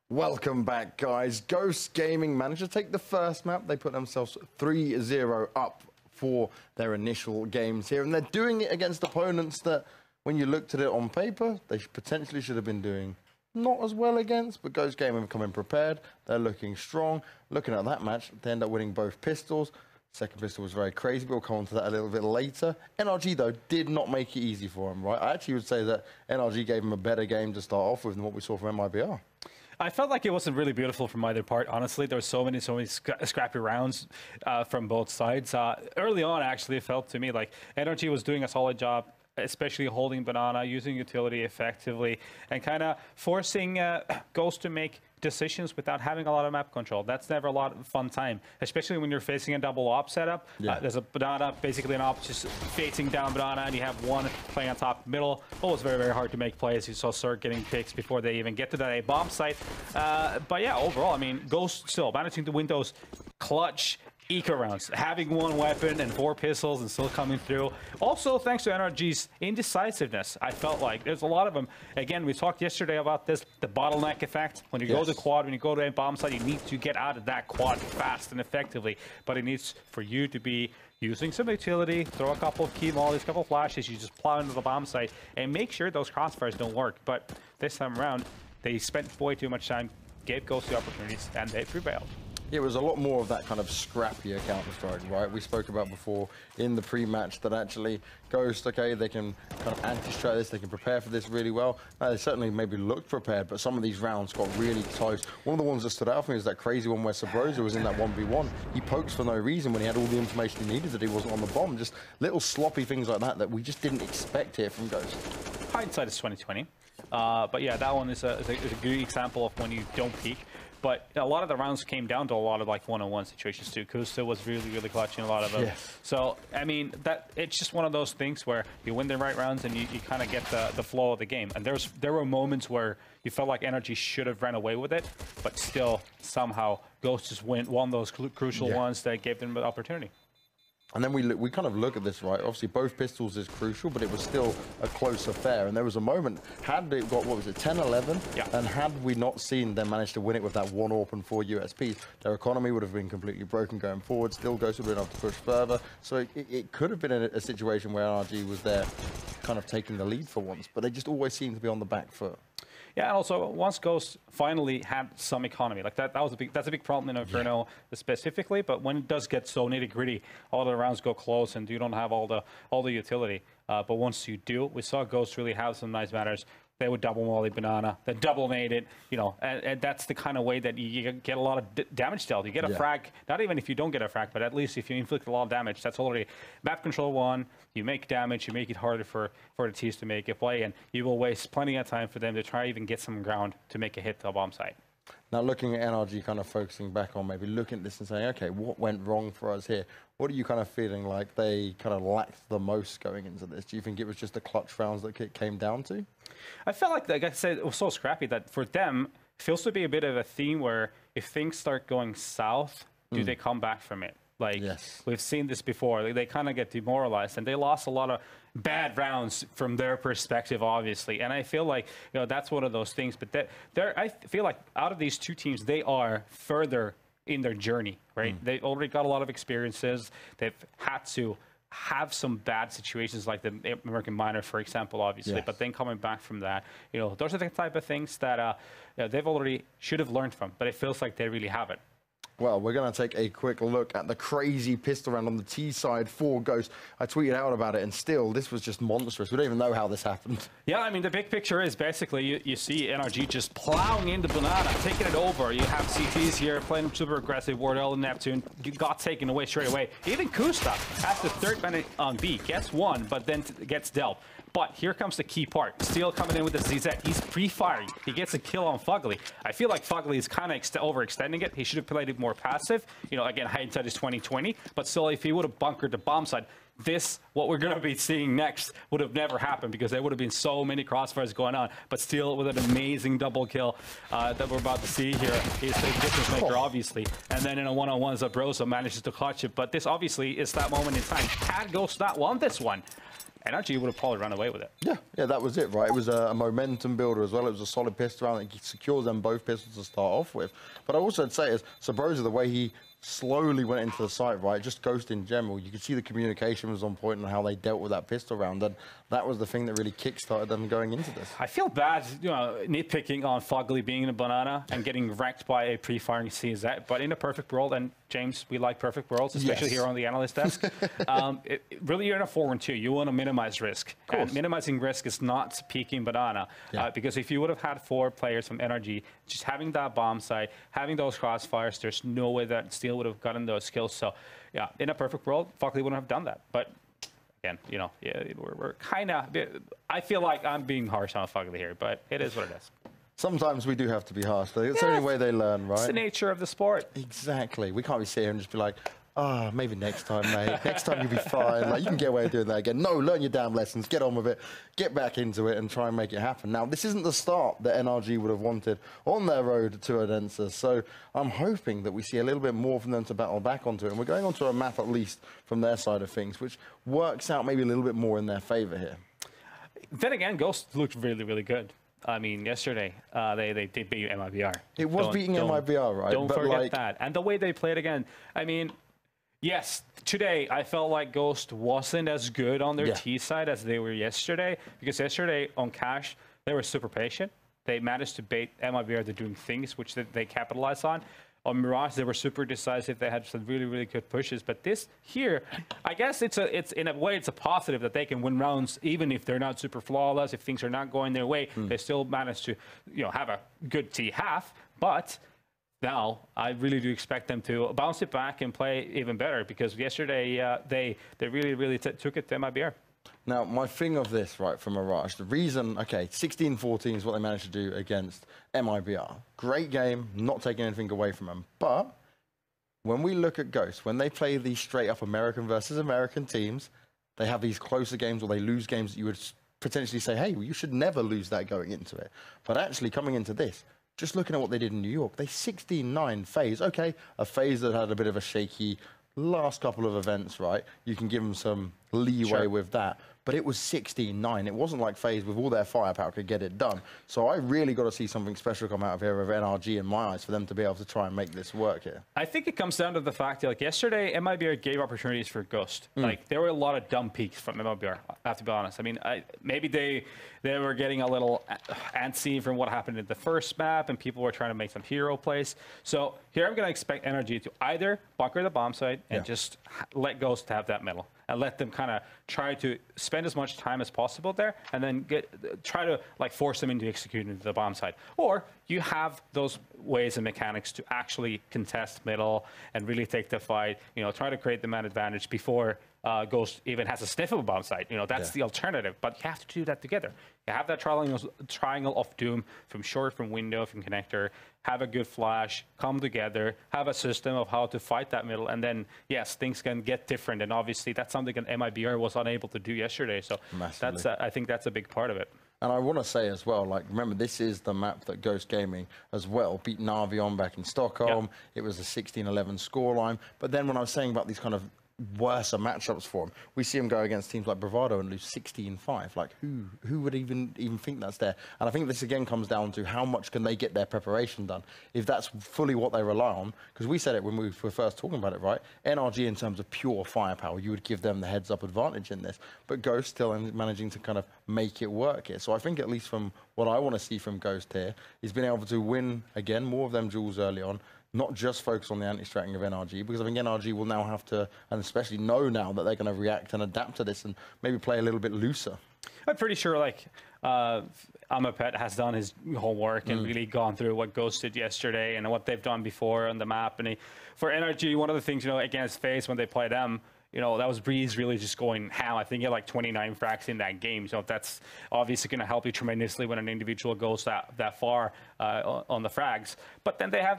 Welcome back, guys. Ghost Gaming managed to take the first map. They put themselves 3-0 up for their initial games here, and they're doing it against opponents that, when you looked at it on paper, they potentially should have been doing not as well against, but Ghost Gaming have come in prepared. They're looking strong. Looking at that match, they end up winning both pistols. Second pistol was very crazy, but we'll come on to that a little bit later. NRG, though, did not make it easy for them, right? I actually would say that NRG gave them a better game to start off with than what we saw from MIBR. I felt like it wasn't really beautiful from either part, honestly. There were so many scrappy rounds from both sides. Early on, actually, it felt to me like NRG was doing a solid job, especially holding Banana, using utility effectively, and kind of forcing Ghost to make decisions without having a lot of map control. That's never a lot of fun time, especially when you're facing a double op setup. Yeah. There's a Banana, basically an op just facing down Banana, and you have one playing on top middle. Always very, very hard to make plays. You saw Cirque getting picks before they even get to that A bomb site. But yeah, overall, I mean, Ghost still managing to win those clutch eco rounds, having one weapon and 4 pistols and still coming through. Also, thanks to NRG's indecisiveness, I felt like there's a lot of them. Again, we talked yesterday about this, the bottleneck effect. When you go to quad, when you go to a bomb site, you need to get out of that quad fast and effectively. But it needs for you to be using some utility, throw a couple of key mollies, a couple of flashes, you just plow into the bomb site and make sure those crossfires don't work. But this time around, they spent way too much time, gave Ghost the opportunities, and they prevailed. Yeah, it was a lot more of that kind of scrappier Counter-Strike, right? We spoke about before in the pre-match that actually Ghost, okay, they can kind of anti-strat this, they can prepare for this really well. They certainly maybe looked prepared, but some of these rounds got really close. One of the ones that stood out for me is that crazy one where Sabrosa was in that 1v1. He pokes for no reason when he had all the information he needed that he wasn't on the bomb. Just little sloppy things like that that we just didn't expect here from Ghost. Hindsight is 2020. But yeah, that one is a good example of when you don't peak. But a lot of the rounds came down to a lot of like one-on-one situations too. Kusta was really, really clutching a lot of them. Yes. So, I mean, it's just one of those things where you win the right rounds and you kind of get the flow of the game. And there were moments where you felt like NRG should have ran away with it, but still somehow Ghost just won those crucial ones that gave them the opportunity. And then we kind of look at this, right? Obviously, both pistols is crucial, but it was still a close affair. And there was a moment, had it got, what was it, 10-11? Yeah. And had we not seen them manage to win it with that 1 AWP and 4 USPs, their economy would have been completely broken going forward. Still Ghost would have been able to push further. So it could have been a situation where NRG was there kind of taking the lead for once, but they just always seem to be on the back foot. Yeah, and also once Ghost finally had some economy, like that's a big problem in Inferno specifically. But when it does get so nitty gritty, all the rounds go close and you don't have all the utility. But once you do, we saw Ghost really have some nice matters. They would double molly Banana, then double nade it, you know, and that's the kind of way that you get a lot of damage dealt. You get a frag, not even if you don't get a frag, but at least if you inflict a lot of damage, that's already map control 1. You make damage, you make it harder for the teams to make a play, and you will waste plenty of time for them to try even get some ground to make a hit to a bomb site. Now, looking at NRG, kind of focusing back on maybe looking at this and saying, okay, what went wrong for us here? What are you kind of feeling like they kind of lacked the most going into this? Do you think it was just the clutch rounds that it came down to? I felt like I said, it was so scrappy that for them, it feels to be a bit of a theme where if things start going south, do they come back from it? Like, we've seen this before. They kind of get demoralized, and they lost a lot of bad rounds from their perspective, obviously. And I feel like, you know, that's one of those things. But I feel like out of these two teams, they are further in their journey, right? They already got a lot of experiences. They've had to have some bad situations like the American Minor, for example, obviously. But then coming back from that, you know, those are the type of things that they've already should have learned from. But it feels like they really haven't. Well, we're going to take a quick look at the crazy pistol round on the T side for Ghost. I tweeted out about it, and still, this was just monstrous. We don't even know how this happened. Yeah, I mean, the big picture is basically you see NRG just plowing into Banana, taking it over. You have CTs here playing super aggressive. Wardell and Neptune got taken away straight away. Even Kusta has the 3rd man on B, gets 1, but then gets dealt. But here comes the key part. Steel coming in with the ZZ. He's pre-firing. He gets a kill on Fugly. I feel like Fugly is kind of overextending it. He should have played it more passive. You know, again, hindsight is 2020. But still, if he would have bunkered the bomb side, what we're going to be seeing next would have never happened because there would have been so many crossfires going on. But still, with an amazing double kill that we're about to see here, he's a difference maker, obviously. And then in a one-on-one, Zabrosa manages to clutch it. But this obviously is that moment in time. Had Ghost not won this one, NRG would have probably run away with it. Yeah, that was it, right? It was a momentum builder as well. It was a solid pistol round that secures them both pistols to start off with. But I also would say is Sabrosa, the way he slowly went into the site, right? Just Ghost in general. You could see the communication was on point and how they dealt with that pistol round. And that was the thing that really kick-started them going into this. I feel bad, nitpicking on Fugly being in a banana and getting wrecked by a pre-firing CZ. But in a perfect world, and James, we like perfect worlds, especially here on the analyst desk. Really, you're in a 4-1-2. You want to minimize risk. And minimizing risk is not peeking banana. Because if you would have had 4 players from NRG, just having that bomb site, having those crossfires, there's no way that Steel would have gotten those kills. So, yeah, in a perfect world, Fugly wouldn't have done that. But again, we're kind of. I feel like I'm being harsh on Fugly here, but it is what it is. Sometimes we do have to be harsh, though. It's the only way they learn, right? It's the nature of the sport. Exactly. We can't be sitting here and just be like, maybe next time, mate. Next time you'll be fine. Like, you can get away with doing that again. No, learn your damn lessons. Get on with it. Get back into it and try and make it happen. Now, this isn't the start that NRG would have wanted on their road to Odense. So I'm hoping that we see a little bit more from them to battle back onto it. And we're going onto a map, at least, from their side of things, which works out maybe a little bit more in their favor here. Then again, Ghost looked really, really good. I mean, yesterday, they did beat MIBR. It was beating MIBR, right? Don't forget that. And the way they played again, I mean, yes, today I felt like Ghost wasn't as good on their T side as they were yesterday. Because yesterday on Cash, they were super patient. They managed to bait MIBR to doing things which they capitalized on. On Mirage, they were super decisive. They had some really, really good pushes. But this here, I guess it's in a way it's a positive that they can win rounds even if they're not super flawless. If things are not going their way, they still manage to have a good T half. But now I really do expect them to bounce it back and play even better because yesterday they really, really took it to MIBR. Now, my thing of this, right, from Mirage, the reason, 16-14 is what they managed to do against MIBR. Great game, not taking anything away from them. But when we look at Ghost, when they play these straight-up American versus American teams, they have these closer games or they lose games that you would potentially say, hey, well, you should never lose that going into it. But actually, coming into this, just looking at what they did in New York, they 16-9 FaZe. Okay, a FaZe that had a bit of a shaky last couple of events, right? You can give them some leeway with that. But it was 16-9. It wasn't like FaZe with all their firepower could get it done. So I really got to see something special come out of here with NRG in my eyes for them to be able to try and make this work here. I think it comes down to the fact that, like, yesterday, MIBR gave opportunities for Ghost. Like, there were a lot of dumb peaks from MIBR, I have to be honest. I mean, maybe they were getting a little antsy from what happened in the first map, and people were trying to make some hero plays. So here I'm going to expect NRG to either bunker the bomb site and just let Ghost have that middle. And let them kind of try to spend as much time as possible there, and then try to like force them into executing the bomb side. Or you have those ways and mechanics to actually contest middle and really take the fight. Try to create the man advantage before Ghost even has a sniff of a bomb site. That's the alternative. But you have to do that together. You have that triangle of doom from short, from window, from connector. Have a good flash, come together, have a system of how to fight that middle, and then, yes, things can get different. And obviously, that's something that MIBR was unable to do yesterday. So that's, I think that's a big part of it. And I want to say as well, like, remember, this is the map that Ghost Gaming as well beat Navi on back in Stockholm. It was a 16-11 scoreline. But then when I was saying about these kind of worse matchups for him, we see him go against teams like Bravado and lose 16-5. Like, who would even think that's there? And I think this again comes down to how much can they get their preparation done if that's fully what they rely on. Because we said it when we were first talking about it, right? NRG in terms of pure firepower, you would give them the heads up advantage in this, but Ghost still managing to kind of make it work here. So I think at least from what I want to see from Ghost here is being able to win again more of them duels early on, not just focus on the anti-stratting of NRG, because I think NRG will now have to, and especially know now that they're going to react and adapt to this and maybe play a little bit looser. I'm pretty sure, like, Amapet has done his homework and really gone through what Ghost did yesterday and what they've done before on the map. And for NRG, one of the things, against FaZe when they play them, that was Breeze really just going ham. I think he had like 29 frags in that game. So that's obviously going to help you tremendously when an individual goes that far on the frags. But then they have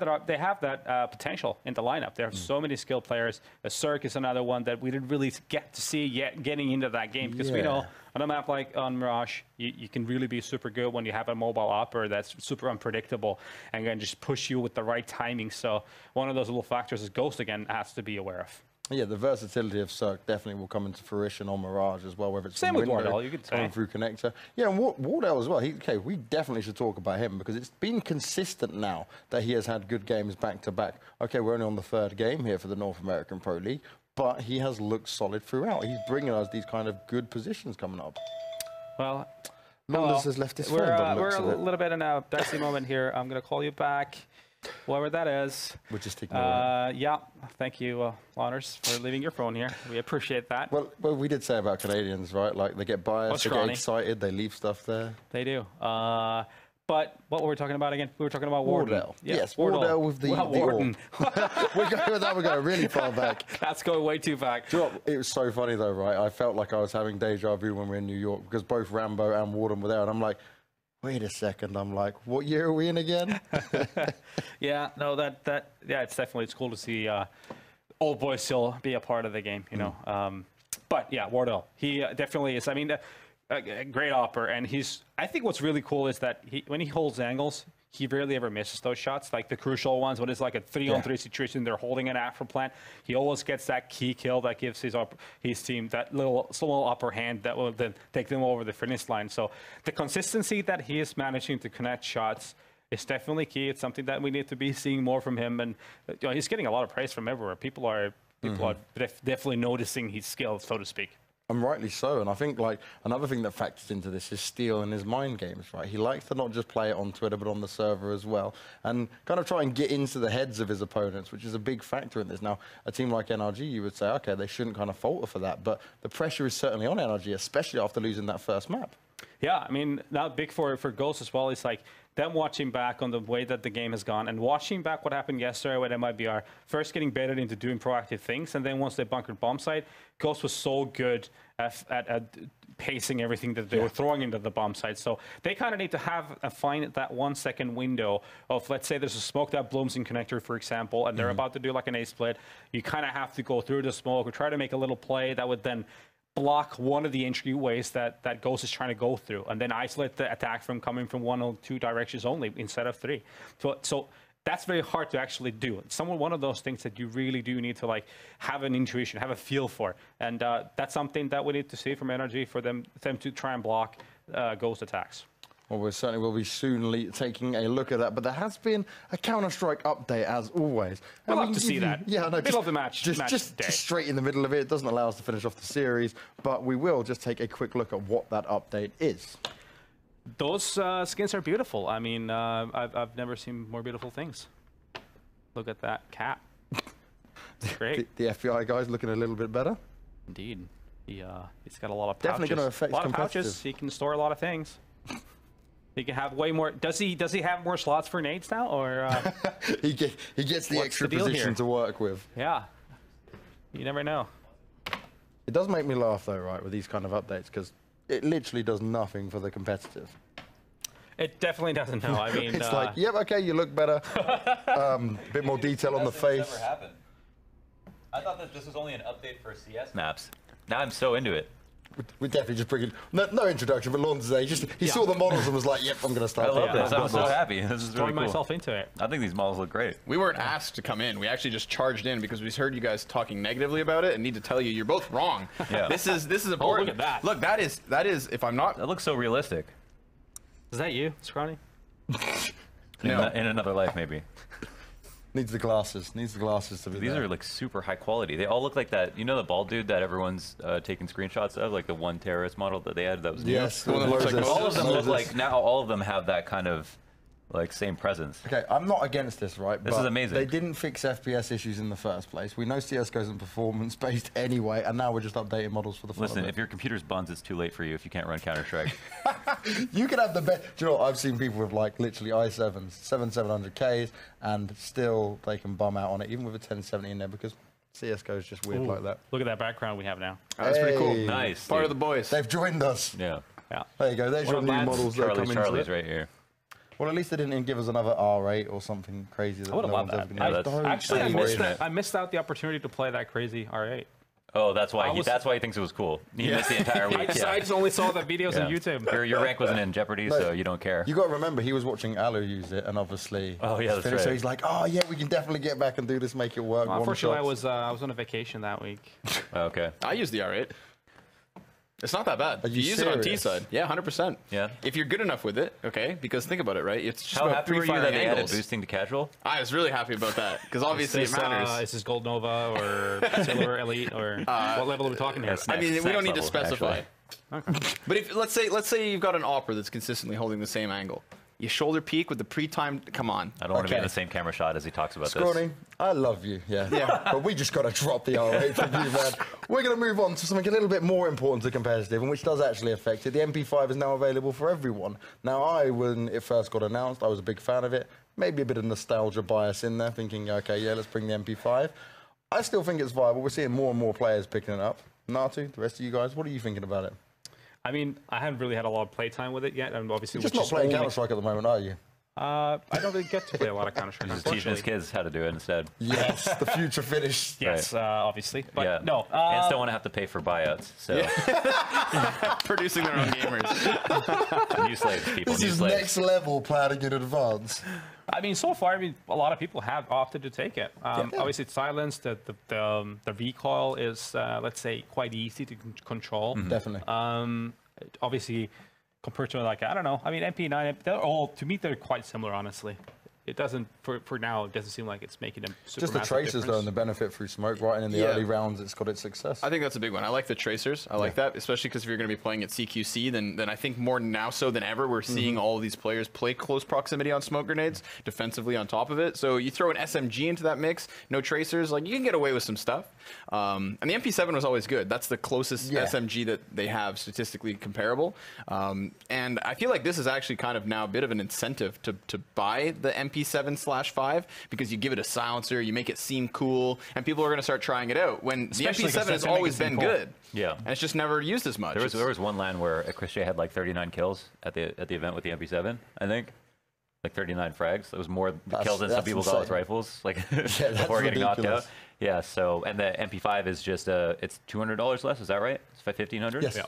that potential in the lineup. There are so many skilled players. Cirque is another one that we didn't really get to see yet getting into that game, because we know on a map like on Mirage, you can really be super good when you have a mobile upper that's super unpredictable and can just push you with the right timing. So one of those little factors is Ghost again has to be aware of. Yeah, the versatility of Cirque definitely will come into fruition on Mirage as well, whether it's Same from with window, Wardell, you could say. coming through connector. Yeah, and Wardell as well. Okay, we definitely should talk about him because it's been consistent now that he has had good games back to back. Okay, we're only on the 3rd game here for the North American Pro League, but he has looked solid throughout. He's bringing us these kind of good positions coming up. Well, Lawless has left his phone. by the we're looks a of it. little bit in a dicey moment here. I'm going to call you back, whoever that is. We're just ignoring it. Yeah, thank you, Lonners, for leaving your phone here. We appreciate that. Well, we did say about Canadians, right? Like, they get biased, they get excited, they leave stuff there. They do. But what were we talking about again? We were talking about Warden. Wardell. Yeah, Yes, Wardell with the Warden. We're going with that. We're going really far back. That's going way too back. Do you know what? It was so funny though, right? I felt like I was having deja vu when we were in New York because both Rambo and Warden were there, and I'm like, wait a second. I'm like, what year are we in again? Yeah, no, yeah, it's cool to see old boys still be a part of the game, you know. But yeah, Wardell, he definitely is. I mean, a great opper, and I think what's really cool is that when he holds angles, he rarely ever misses those shots, like the crucial ones when it's like a 3-on-3 situation, they're holding an after plant. He always gets that key kill that gives his team that little upper hand that will then take them over the finish line. So the consistency that he is managing to connect shots is definitely key. It's something that we need to be seeing more from him, and you know, he's getting a lot of praise from everywhere. People are definitely noticing his skills, so to speak. And rightly so. And I think like another thing that factors into this is Steel and his mind games, right? He likes to not just play it on Twitter, but on the server as well. And kind of try and get into the heads of his opponents, which is a big factor in this. Now, a team like NRG, you would say, okay, they shouldn't kind of falter for that. But the pressure is certainly on NRG, especially after losing that first map. Yeah, I mean, now big for Ghost as well. It's like them watching back on the way that the game has gone and watching back what happened yesterday with MIBR, first getting baited into doing proactive things, and then once they bunkered bomb site, Ghost was so good at pacing everything that they were throwing into the bomb site. So they kind of need to find that 1 second window of, let's say there's a smoke that blooms in connector, for example, and they're about to do like an A split. You kind of have to go through the smoke or try to make a little play that would then block one of the entryways that Ghost is trying to go through, and then isolate the attack from coming from 1 or 2 directions only instead of 3. So that's very hard to actually do. It's one of those things that you really do need to like have an intuition, have a feel for, and that's something that we need to see from NRG for them to try and block Ghost attacks. Well, we certainly will be soon taking a look at that. But there has been a Counter-Strike update, as always. We'd love to see that. Yeah, no, middle of the match. Just straight in the middle of it. It doesn't allow us to finish off the series. But we will just take a quick look at what that update is. Those skins are beautiful. I mean, I've never seen more beautiful things. Look at that cap. Great. The FBI guy's looking a little bit better. Indeed. He's got a lot of pouches. Definitely going to affect a lot of competitive. pouches. He can store a lot of things. He can have way more. Does he have more slots for nades now, or he gets the extra position to work with? Yeah, you never know. It does make me laugh though, right, with these kind of updates, because it literally does nothing for the competitive. It definitely doesn't. No, I mean, it's like, yep, okay, you look better. A bit more detail on the face. Never happened. I thought that this was only an update for CS maps. Now I'm so into it. We definitely just bring in no introduction, but Lawrence today. He saw the models and was like, "Yep, I'm going to start." I love this. I'm so happy. This is really throwing cool. myself into it. I think these models look great. We weren't asked to come in. We actually just charged in because we heard you guys talking negatively about it, and need to tell you, you're both wrong. Yeah. This is important. Oh, look at that. Look, that is. If I'm not, That looks so realistic. Is that you, Scrawny? No. In another life, maybe. Needs the glasses. Needs the glasses to be These there. are like super high quality. They all look like that. You know the bald dude that everyone's taking screenshots of, like the one terrorist model that they had that was new? Yes, The one that looks like All of them look Moses. like, now all of them have that kind of like same presence. Okay, I'm not against this, right? This but is amazing. They didn't fix FPS issues in the first place. We know CSGO isn't performance-based anyway, and now we're just updating models for the fun Listen, of it. if your computer's buns, it's too late for you if you can't run Counter-Strike. You can have the best. Do you know what? I've seen people with like literally i7s, 700Ks, and still they can bum out on it, even with a 1070 in there, because CSGO is just weird like that. Look at that background we have now. that's pretty cool. Hey. Nice. Part of dude. the boys. They've joined us. Yeah. Yeah. There you go. There's What your up, new lads? models that are coming Charlie's into it. right here. Well, at least they didn't give us another R8 or something crazy. That I would have no loved one's that. ever gonna Yeah, do. that's- Actually, I unfortunate. missed out the opportunity to play that crazy R8. Oh, that's why he thinks it was cool. He missed the entire week. I just only saw the videos on YouTube. Your rank wasn't in jeopardy, so you don't care. You got to remember, he was watching Alu use it, and obviously, that's right. So he's like, oh yeah, we can definitely get back and do this, make it work. Well, unfortunately, I was on a vacation that week. Okay. I used the R8. It's not that bad. Are you use it on T serious? side. Yeah, 100%. Yeah. If you're good enough with it, okay? Because think about it, right? It's just How about happy were you that pre-firing they added angles. boosting to casual? I was really happy about that because obviously it matters. Is this Gold Nova or Silver Elite or what level are we talking here? I mean, we don't need to Snacks level, specify. actually. But if let's say you've got an opera that's consistently holding the same angle. You shoulder peek with the pre-timed. Come on. I don't want to be in the same camera shot as he talks about Scrawny, this. I love you, yeah. But we just got to drop the R8 from you, man. We're going to move on to something a little bit more important to competitive, and which does actually affect it. The MP5 is now available for everyone. Now, when it first got announced, I was a big fan of it. Maybe a bit of nostalgia bias in there, thinking, okay, yeah, let's bring the MP5. I still think it's viable. We're seeing more and more players picking it up. Natu, the rest of you guys, what are you thinking about it? I mean, I haven't really had a lot of playtime with it yet, and obviously You're just not playing Counter-Strike at the moment, are you? I don't really get to play a lot of Counter-Strike. He's teaching his kids how to do it instead. Yes, the future finish. Yes, obviously, but Yeah. no. Ants don't want to have to pay for buyouts, so Producing their own gamers. new slaves, people, This new is slaves. next level planning in advance. I mean, so far, a lot of people have opted to take it. Obviously, it's silenced. The recoil is, let's say, quite easy to control. Definitely. Obviously, compared to like, I don't know. I mean, MP9, to me, they're quite similar, honestly. It doesn't, for now, it doesn't seem like it's making them super Just the massive tracers, though, difference. and the benefit through smoke, right? And in the early rounds, it's got its success. I think that's a big one. I like the tracers. I like that, especially because if you're going to be playing at CQC, then I think more now so than ever, we're seeing all of these players play close proximity on smoke grenades, defensively on top of it. So you throw an SMG into that mix, no tracers, like you can get away with some stuff. And the MP7 was always good. That's the closest SMG that they have statistically comparable. And I feel like this is actually kind of now a bit of an incentive to buy the MP7/5 because you give it a silencer, you make it seem cool, and people are going to start trying it out. When Especially the 'cause MP7 has that's gonna make always it seem been cool. good. Yeah. And it's just never used as much. There was one LAN where Christian had like 39 kills at the event with the MP7, I think. Like 39 frags. It was more kills than some people got with rifles, like before getting knocked out. Yeah. So, and the MP5 is just it's $200 less. Is that right? It's $1,500. Yes.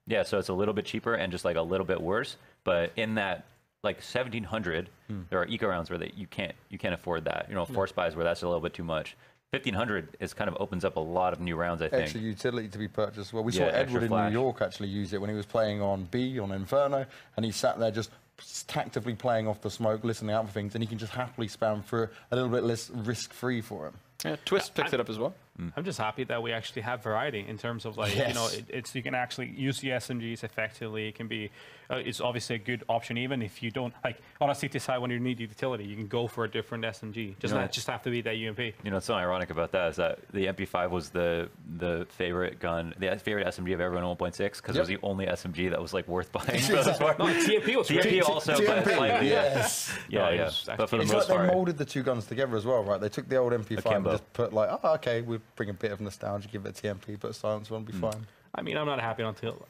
Yeah. So it's a little bit cheaper and just like a little bit worse. But in that like 1,700, there are eco rounds where you can't afford that. You know, force buys where that's a little bit too much. 1,500 is kind of opens up a lot of new rounds, I think. Extra utility to be purchased. Well, we saw Yeah, extra Edward in flash. New York actually use it when he was playing on B, on Inferno, and he sat there just tactically playing off the smoke, listening out for things, and he can just happily spam through a little bit less risk-free for him. Yeah, Twist picked it up as well. I'm just happy that we actually have variety in terms of like, you know, you can actually use the SMGs effectively. It can be, it's obviously a good option even if you don't, like on a CT side when you need utility, you can go for a different SMG. Not just have to be that UMP. You know, what's so ironic about that is that the MP5 was the favorite gun, the favorite SMG of everyone in 1.6 because it was the only SMG that was like worth buying. For the sport. No, TMP was great. TMP also, but slightly, yes. yeah. But for the It's most like they part, molded the two guns together as well, right? They took the old MP5 and Akimbo. just put like, oh, okay, we'll bring a bit of nostalgia, give it a TMP, put a silencer on, be fine. I mean, I'm not happy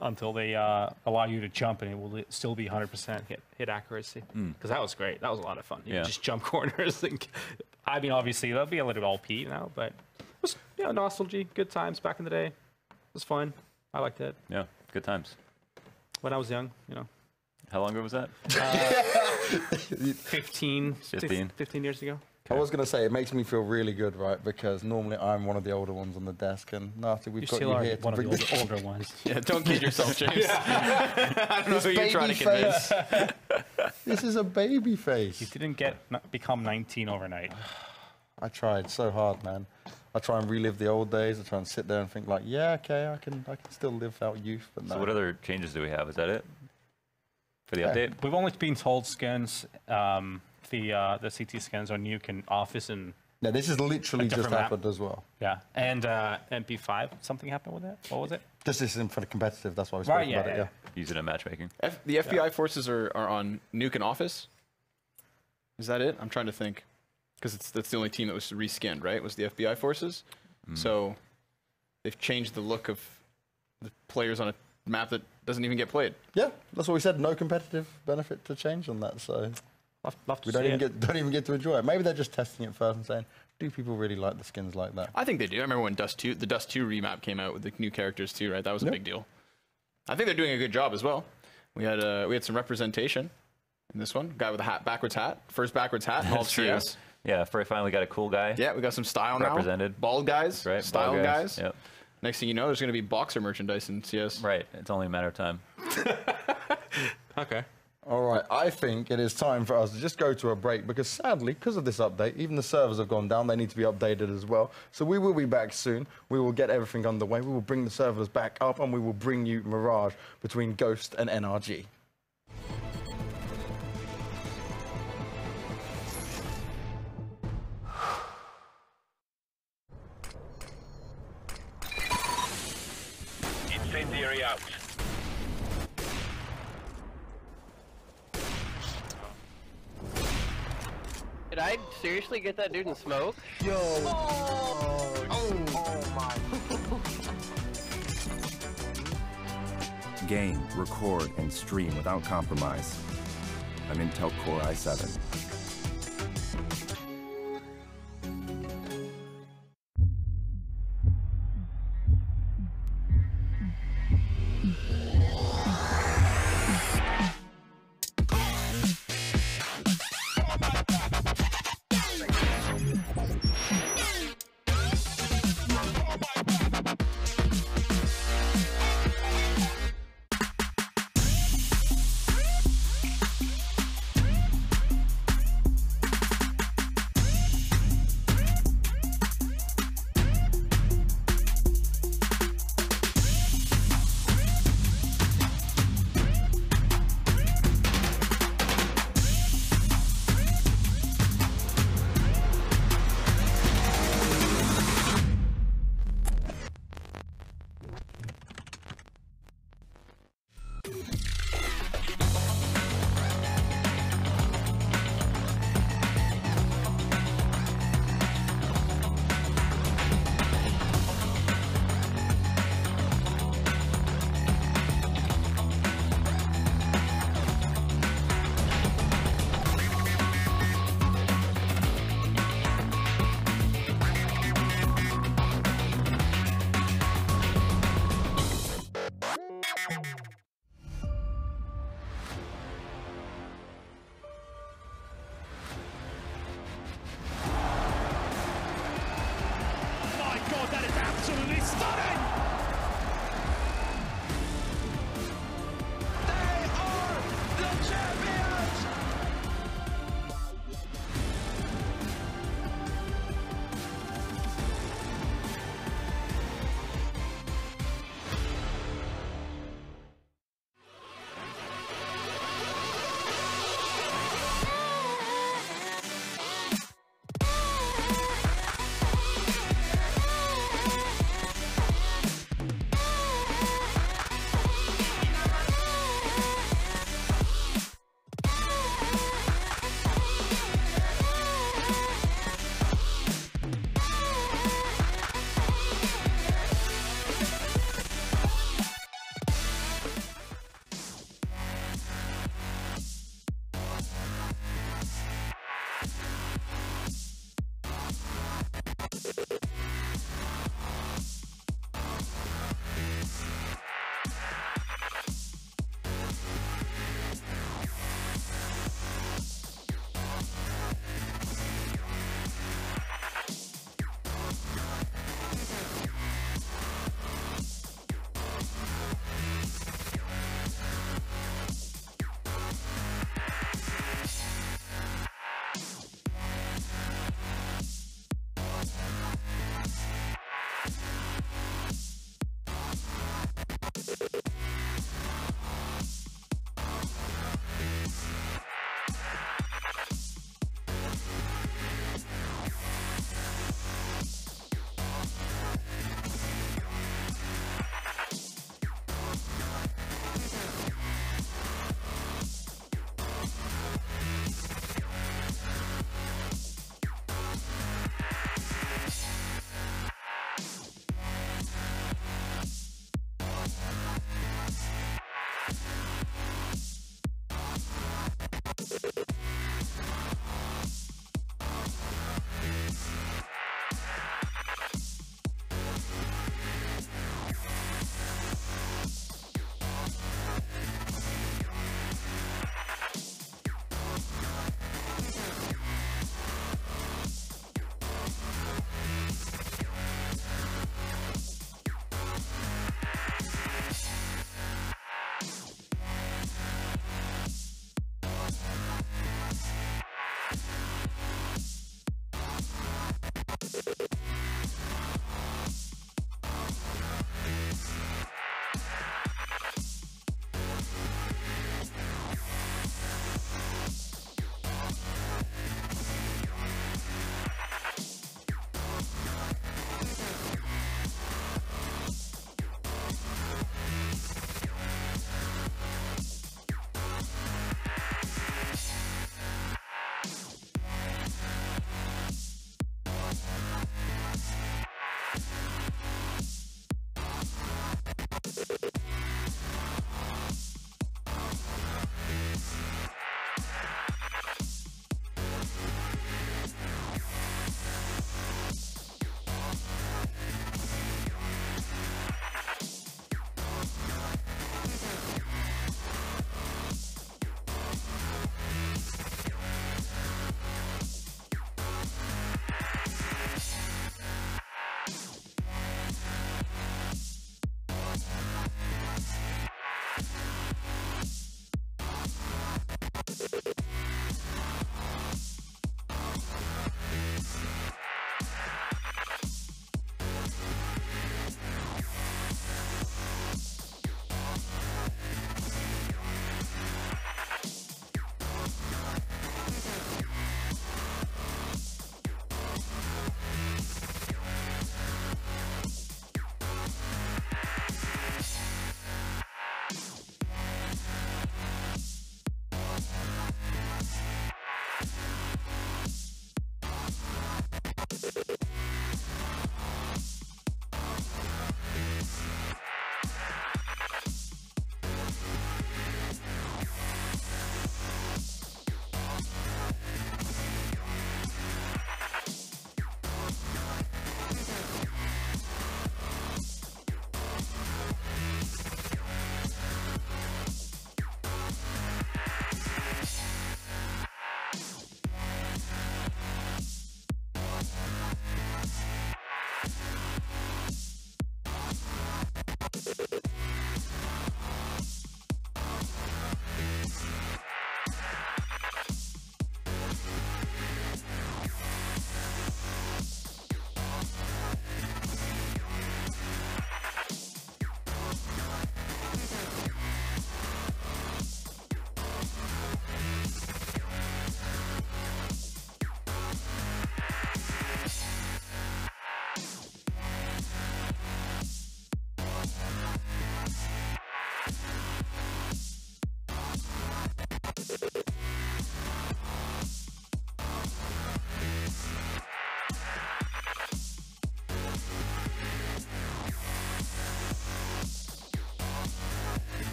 until they allow you to jump and it will still be 100% hit accuracy. Because that was great. That was a lot of fun. You could just jump corners. I mean, obviously, that'll be a little bit OP now, but it was, you know, nostalgia, good times back in the day. It was fun. I liked it. yeah, good times. When I was young, you know. How long ago was that? 15 years ago. I was going to say, it makes me feel really good, right? Because normally I'm one of the older ones on the desk, and Nati, we've You got still you are here to one of bring the this older ones. Yeah, don't kid yourself, James. I don't know who you're trying to convince. This is a baby face. You didn't become 19 overnight. I tried so hard, man. I try and relive the old days. I try and sit there and think like, yeah, okay, I can still live out youth. But no. So what other changes do we have? Is that it for the update? We've only been told skins, the CT skins on Nuke and Office and No, this has literally A just different map. happened as well. yeah, and MP5. Something happened with that. What was it? Just this isn't for the competitive. That's why we spoke Right, about yeah, it. yeah. Yeah. Use it in matchmaking. The FBI forces are on Nuke and Office. Is that it? I'm trying to think. Because that's the only team that was reskinned, right? Was the FBI forces. So they've changed the look of the players on a map that doesn't even get played. Yeah, that's what we said. No competitive benefit to change on that. So Love to We see don't even get to enjoy it. Maybe they're just testing it first and saying, do people really like the skins like that? I think they do. I remember when the Dust 2 remap came out with the new characters too, right? That was a big deal. I think they're doing a good job as well. We had some representation in this one. Guy with a hat, backwards hat, first backwards hat in all of CS. Yeah, finally got a cool guy. Yeah, we got some style now. Represented. Bald guys, right? Style Bald guys. Yep. Next thing you know, there's going to be boxer merchandise in CS. Right. It's only a matter of time. Okay. All right, I think it is time for us to just go to a break because sadly, because of this update, even the servers have gone down. They need to be updated as well. So we will be back soon. We will get everything underway. We will bring the servers back up and we will bring you Mirage between Ghost and NRG. Incendiary out. Did I seriously get that dude in smoke? Yo! Oh my. Game, record, and stream without compromise. An Intel Core i7.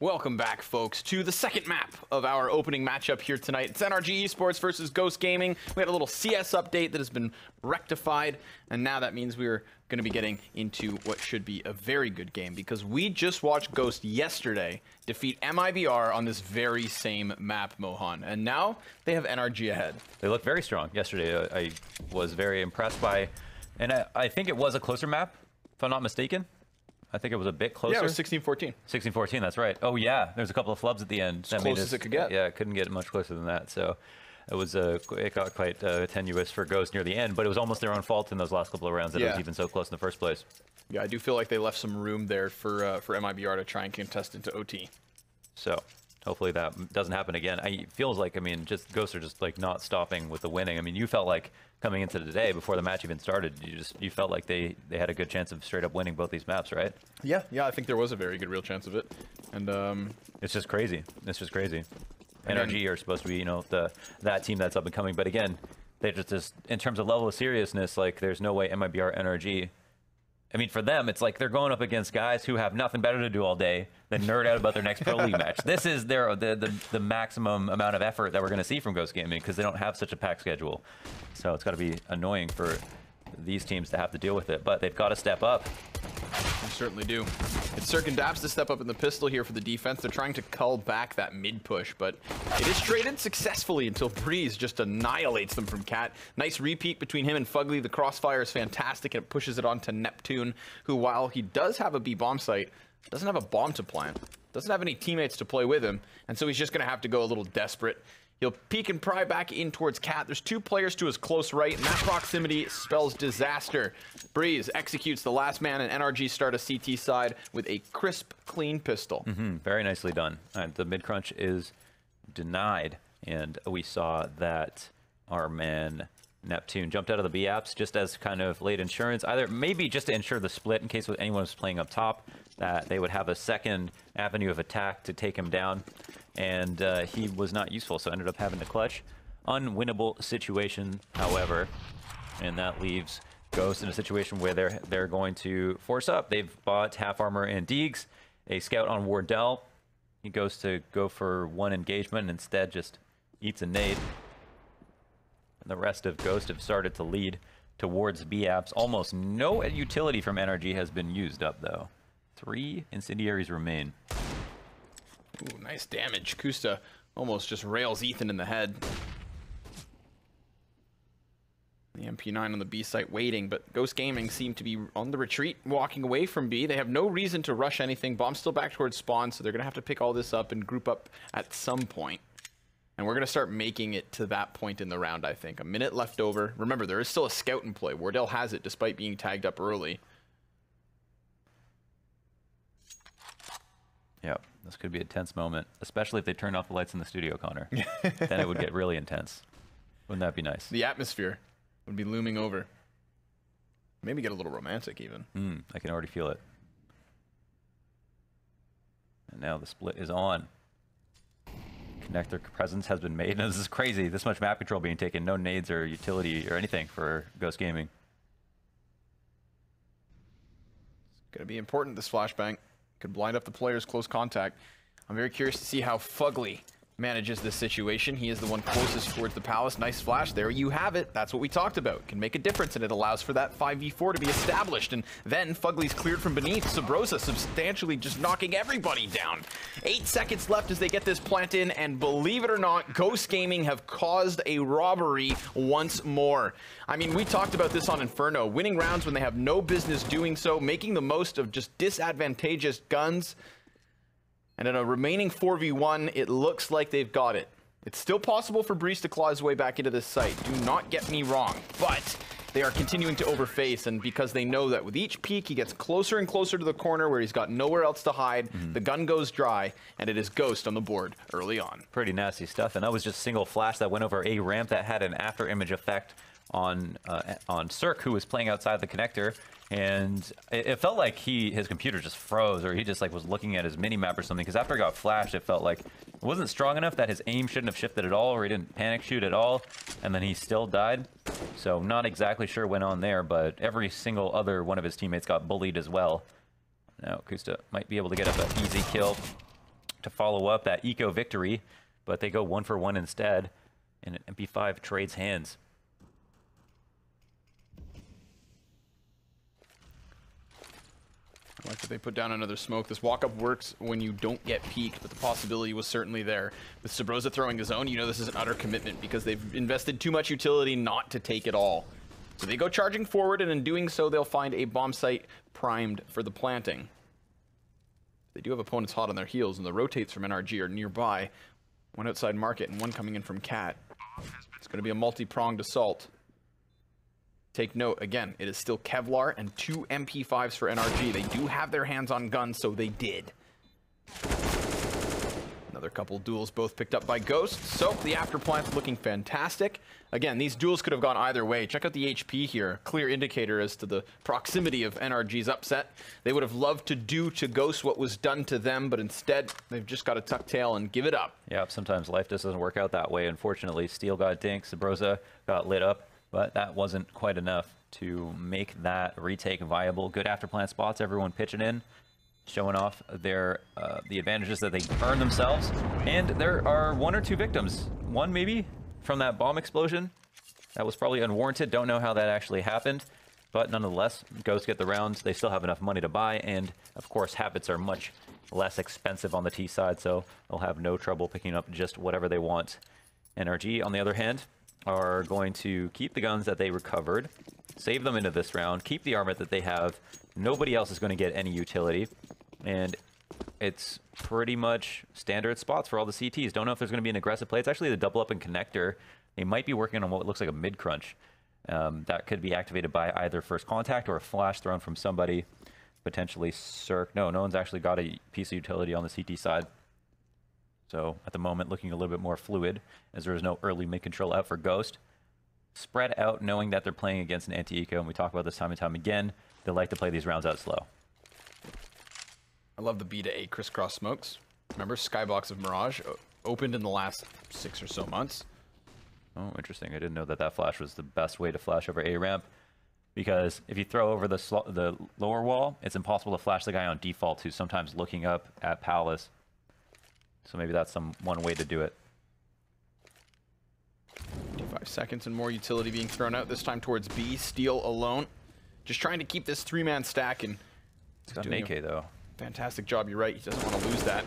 Welcome back, folks, to the second map of our opening matchup here tonight. It's NRG Esports versus Ghost Gaming. We had a little CS update that has been rectified, and now that means we're going to be getting into what should be a very good game, because we just watched Ghost yesterday defeat MIBR on this very same map, Mohan, and now they have NRG ahead. They look very strong. Yesterday, I was very impressed by, and I think it was a closer map, if I'm not mistaken. I think it was a bit closer. Yeah, it was 16-14. 16-14, that's right. Oh, yeah, there's a couple of flubs at the end. As close as it could get. Yeah, it couldn't get much closer than that. So it got quite tenuous for Ghost near the end, but it was almost their own fault in those last couple of rounds that it was even so close in the first place. Yeah, I do feel like they left some room there for MIBR to try and contest into OT. So hopefully that doesn't happen again. It feels like, I mean, just Ghosts are just like not stopping with the winning. I mean, you felt like coming into the day before the match even started, you felt like they had a good chance of straight up winning both these maps, right? Yeah, I think there was a very good real chance of it, and it's just crazy. It's just crazy. NRG are supposed to be, you know, that team that's up and coming, but again, they just in terms of level of seriousness, like there's no way MIBR NRG. I mean, for them, it's like they're going up against guys who have nothing better to do all day than nerd out about their next Pro League match. This is the maximum amount of effort that we're going to see from Ghost Gaming, because they don't have such a packed schedule. So it's got to be annoying for these teams to have to deal with it. But they've got to step up. They certainly do. It's Cirque and Daps to step up in the pistol here for the defense. They're trying to cull back that mid push, but it is traded successfully until Breeze just annihilates them from Cat. Nice repeat between him and Fugly. The crossfire is fantastic, and it pushes it on to Neptune, who, while he does have a B bomb site, doesn't have a bomb to plant, doesn't have any teammates to play with him, and so he's just going to have to go a little desperate. He'll peek and pry back in towards Cat. There's two players to his close right, and that proximity spells disaster. Breeze executes the last man, and NRG start a CT side with a crisp, clean pistol. Very nicely done. The mid crunch is denied, and we saw that our man Neptune jumped out of the B apps just as kind of late insurance, either maybe just to ensure the split in case anyone was playing up top, that they would have a second avenue of attack to take him down. And he was not useful, so ended up having to clutch. Unwinnable situation, however, and that leaves Ghost in a situation where they're going to force up. They've bought half armor and Deegs, a scout on Wardell. He goes to go for one engagement and instead just eats a nade. And the rest of Ghost have started to lead towards B apps. Almost no utility from NRG has been used up, though. 3 incendiaries remain. Ooh, nice damage. Kusta almost just rails Ethan in the head. The MP9 on the B site waiting, but Ghost Gaming seem to be on the retreat, walking away from B. They have no reason to rush anything. Bomb's still back towards spawn, so they're going to have to pick all this up and group up at some point. And we're going to start making it to that point in the round, I think. A minute left over. Remember, there is still a scout in play. Wardell has it, despite being tagged up early. Yep, this could be a tense moment, especially if they turn off the lights in the studio, Connor. Then it would get really intense. Wouldn't that be nice? The atmosphere would be looming over. Maybe get a little romantic, even. I can already feel it. And now the split is on. Connector presence has been made. And this is crazy. This much map control being taken. No nades or utility or anything for Ghost Gaming. It's going to be important, this flashbang. Could blind up the players close contact. I'm very curious to see how Fugly manages this situation. He is the one closest towards the palace. Nice flash. There you have it. That's what we talked about. Can make a difference, and it allows for that 5v4 to be established. And then Fugly's cleared from beneath. Sabrosa substantially just knocking everybody down. 8 seconds left as they get this plant in, and believe it or not, Ghost Gaming have caused a robbery once more. I mean, we talked about this on Inferno. Winning rounds when they have no business doing so, making the most of just disadvantageous guns. And in a remaining 4v1, it looks like they've got it. It's still possible for Breeze to claw his way back into this site. Do not get me wrong. But they are continuing to overface, and because they know that with each peek, he gets closer and closer to the corner where he's got nowhere else to hide. The gun goes dry, and it is Ghost on the board early on. Pretty nasty stuff, and that was just single flash that went over a ramp that had an after image effect on Cirque, who was playing outside the connector. And it felt like his computer just froze, or he just like was looking at his mini map or something, because after it got flashed, it felt like it wasn't strong enough that his aim shouldn't have shifted at all, or he didn't panic shoot at all, and then he still died. So not exactly sure what went on there, but every single other one of his teammates got bullied as well. Now Kusta might be able to get up an easy kill. to follow up that eco victory, but they go 1 for 1 instead, and an MP5 trades hands. I like that they put down another smoke. This walk-up works when you don't get peeked, but the possibility was certainly there. With Sabrosa throwing his own, you know this is an utter commitment because they've invested too much utility not to take it all. So they go charging forward, and in doing so, they'll find a bomb site primed for the planting. They do have opponents hot on their heels, and the rotates from NRG are nearby. One outside market and one coming in from Cat. It's going to be a multi-pronged assault. Take note, again, it is still Kevlar and 2 MP5s for NRG. They do have their hands on guns, so they did. Another couple duels both picked up by Ghost. So the afterplant's looking fantastic. Again, these duels could have gone either way. Check out the HP here. Clear indicator as to the proximity of NRG's upset. They would have loved to do to Ghost what was done to them, but instead they've just got to tuck tail and give it up. Yeah, sometimes life just doesn't work out that way. Unfortunately, Steel got dinked, Sabrosa got lit up, but that wasn't quite enough to make that retake viable. Good afterplant spots, everyone pitching in, showing off their the advantages that they earn themselves. And there are 1 or 2 victims. One maybe from that bomb explosion. That was probably unwarranted. Don't know how that actually happened. But nonetheless, Ghosts get the rounds. They still have enough money to buy. And of course, habits are much less expensive on the T side, so they'll have no trouble picking up just whatever they want. NRG, on the other hand, are going to keep the guns that they recovered, save them into this round, keep the armor that they have. Nobody else is going to get any utility, and it's pretty much standard spots for all the CTs. Don't know if there's going to be an aggressive play. It's actually the double up and connector. They might be working on what looks like a mid crunch. That could be activated by either first contact or a flash thrown from somebody, potentially Cirque. No one's actually got a piece of utility on the CT side. So at the moment, looking a little bit more fluid, as there is no early mid-control out for Ghost. Spread out, knowing that they're playing against an anti-eco, and we talk about this time and time again. They like to play these rounds out slow. I love the B to A crisscross smokes. Remember, Skybox of Mirage opened in the last 6 or so months. Oh, interesting. I didn't know that that flash was the best way to flash over A ramp, because if you throw over the lower wall, it's impossible to flash the guy on default who's sometimes looking up at Palace. So maybe that's one way to do it. 55 seconds and more utility being thrown out, this time towards B. Steel alone. Just trying to keep this 3-man stack, and He's got an AK, though. Fantastic job, you're right. He doesn't want to lose that.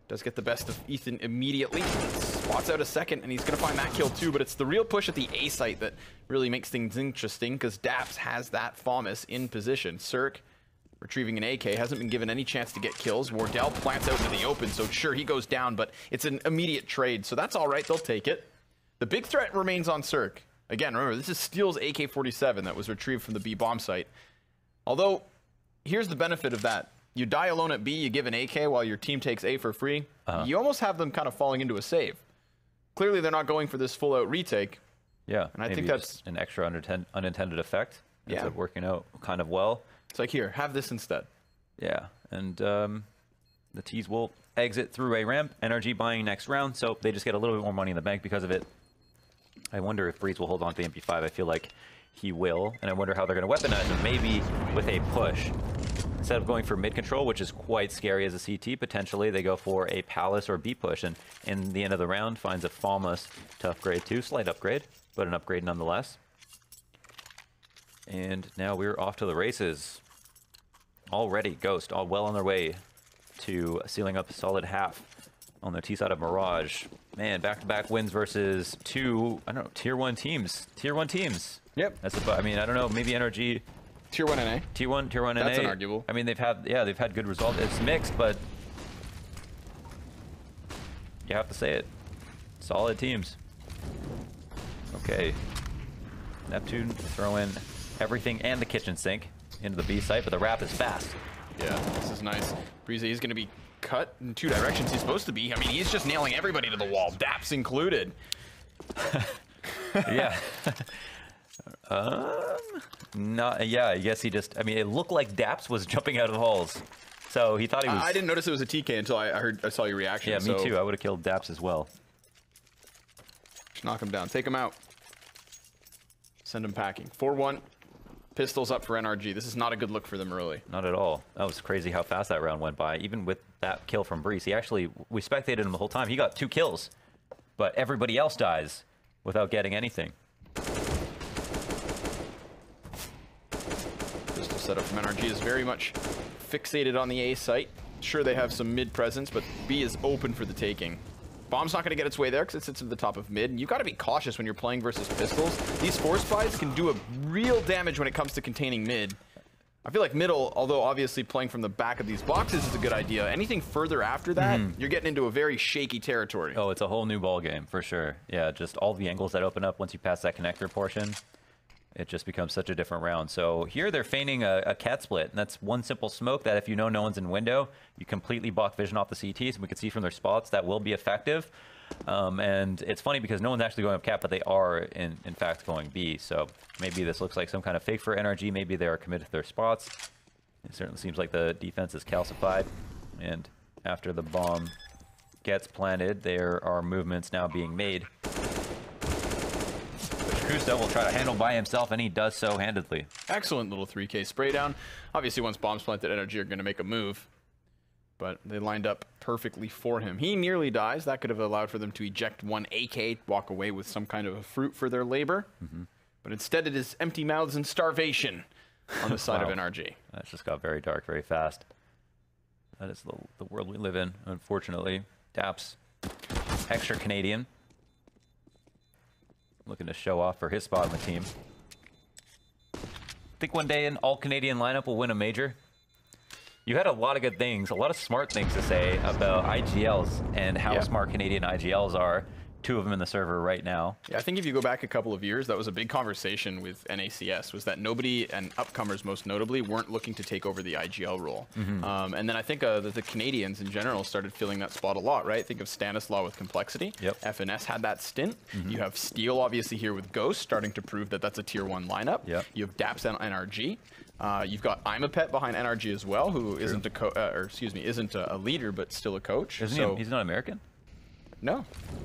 Does get the best of Ethan immediately. Spots out a second, and he's going to find that kill too, but it's the real push at the A site that really makes things interesting, because Daps has that FAMAS in position. Cirque, retrieving an AK, hasn't been given any chance to get kills. Wardell plants out into the open, so sure, he goes down, but it's an immediate trade, so that's all right. They'll take it. The big threat remains on Cirque. Again, remember, this is Steel's AK-47 that was retrieved from the B bomb site. Although, here's the benefit of that. You die alone at B, you give an AK while your team takes A for free. You almost have them kind of falling into a save. Clearly, they're not going for this full-out retake. Yeah, and I think that's an extra unintended effect. Ends up working out kind of well. It's like, here, have this instead. Yeah, and the T's will exit through a ramp. NRG buying next round, so they just get a little bit more money in the bank because of it. I wonder if Breeze will hold on to the MP5. I feel like he will, and I wonder how they're going to weaponize him. Maybe with a push. Instead of going for mid-control, which is quite scary as a CT, potentially they go for a Palace or B push, and in the end of the round finds a FAMAS to upgrade to. Slight upgrade, but an upgrade nonetheless. And now we're off to the races. Already, Ghost, all well on their way to sealing up a solid half on the T side of Mirage. Man, back-to-back wins versus two, I don't know, tier 1 teams. Tier 1 teams. Yep. That's I mean, I don't know, maybe NRG. Tier 1 NA. Tier 1 NA. That's unarguable. I mean, they've had good results. It's mixed, but you have to say it. Solid teams. Okay. Neptune throwing everything and the kitchen sink into the B site, but the wrap is fast. Yeah, this is nice. Breeze is going to be cut in 2 directions. He's supposed to be. I mean, he's just nailing everybody to the wall, Daps included. Yeah. Yeah, I guess he just, I mean, it looked like Daps was jumping out of the halls. So he thought he was... I didn't notice it was a TK until I saw your reaction. Yeah, me too. I would have killed Daps as well. Just knock him down. Take him out. Send him packing. 4-1. Pistols up for NRG. This is not a good look for them early. Not at all. That was crazy how fast that round went by. Even with that kill from Breeze, he actually, we spectated him the whole time. He got 2 kills, but everybody else dies without getting anything. Pistol setup from NRG is very much fixated on the A site. Sure, they have some mid presence, but B is open for the taking. Bomb's not going to get its way there because it sits at the top of mid. And you've got to be cautious when you're playing versus pistols. These force buys can do a real damage when it comes to containing mid. I feel like middle, although obviously playing from the back of these boxes is a good idea, anything further after that, you're getting into a very shaky territory. Oh, it's a whole new ball game for sure. Yeah, just all the angles that open up once you pass that connector portion. It just becomes such a different round. So here they're feigning a cat split, and that's one simple smoke that if you know no one's in window, you completely block vision off the CTs, and we can see from their spots that will be effective. And it's funny because no one's actually going up cat, but they are in fact going B. So maybe this looks like some kind of fake for NRG. Maybe they are committed to their spots. It certainly seems like the defense is calcified. And after the bomb gets planted, there are movements now being made. Kusta will try to handle by himself, and he does so handedly. Excellent little 3K spray down. Obviously, once bombs planted, NRG are going to make a move. But they lined up perfectly for him. He nearly dies. That could have allowed for them to eject one AK, walk away with some kind of a fruit for their labor. But instead, it is empty mouths and starvation on the side of NRG. That just got very dark very fast. That is the world we live in, unfortunately. Daps, extra Canadian. Looking to show off for his spot on the team. Think one day an all-Canadian lineup will win a major. You had a lot of good things, a lot of smart things to say about IGLs and how smart Canadian IGLs are. 2 of them in the server right now. Yeah, I think if you go back a couple of years, that was a big conversation with NACS, was that nobody, and upcomers most notably, weren't looking to take over the IGL role. And then I think the Canadians in general started filling that spot a lot, right? Think of Stanislaw with Complexity. FNS had that stint. You have Steel, obviously, here with Ghost, starting to prove that that's a tier 1 lineup. You have Daps and NRG. You've got Imapet behind NRG as well, who isn't isn't a leader, but still a coach. Isn't he? He's not American? No.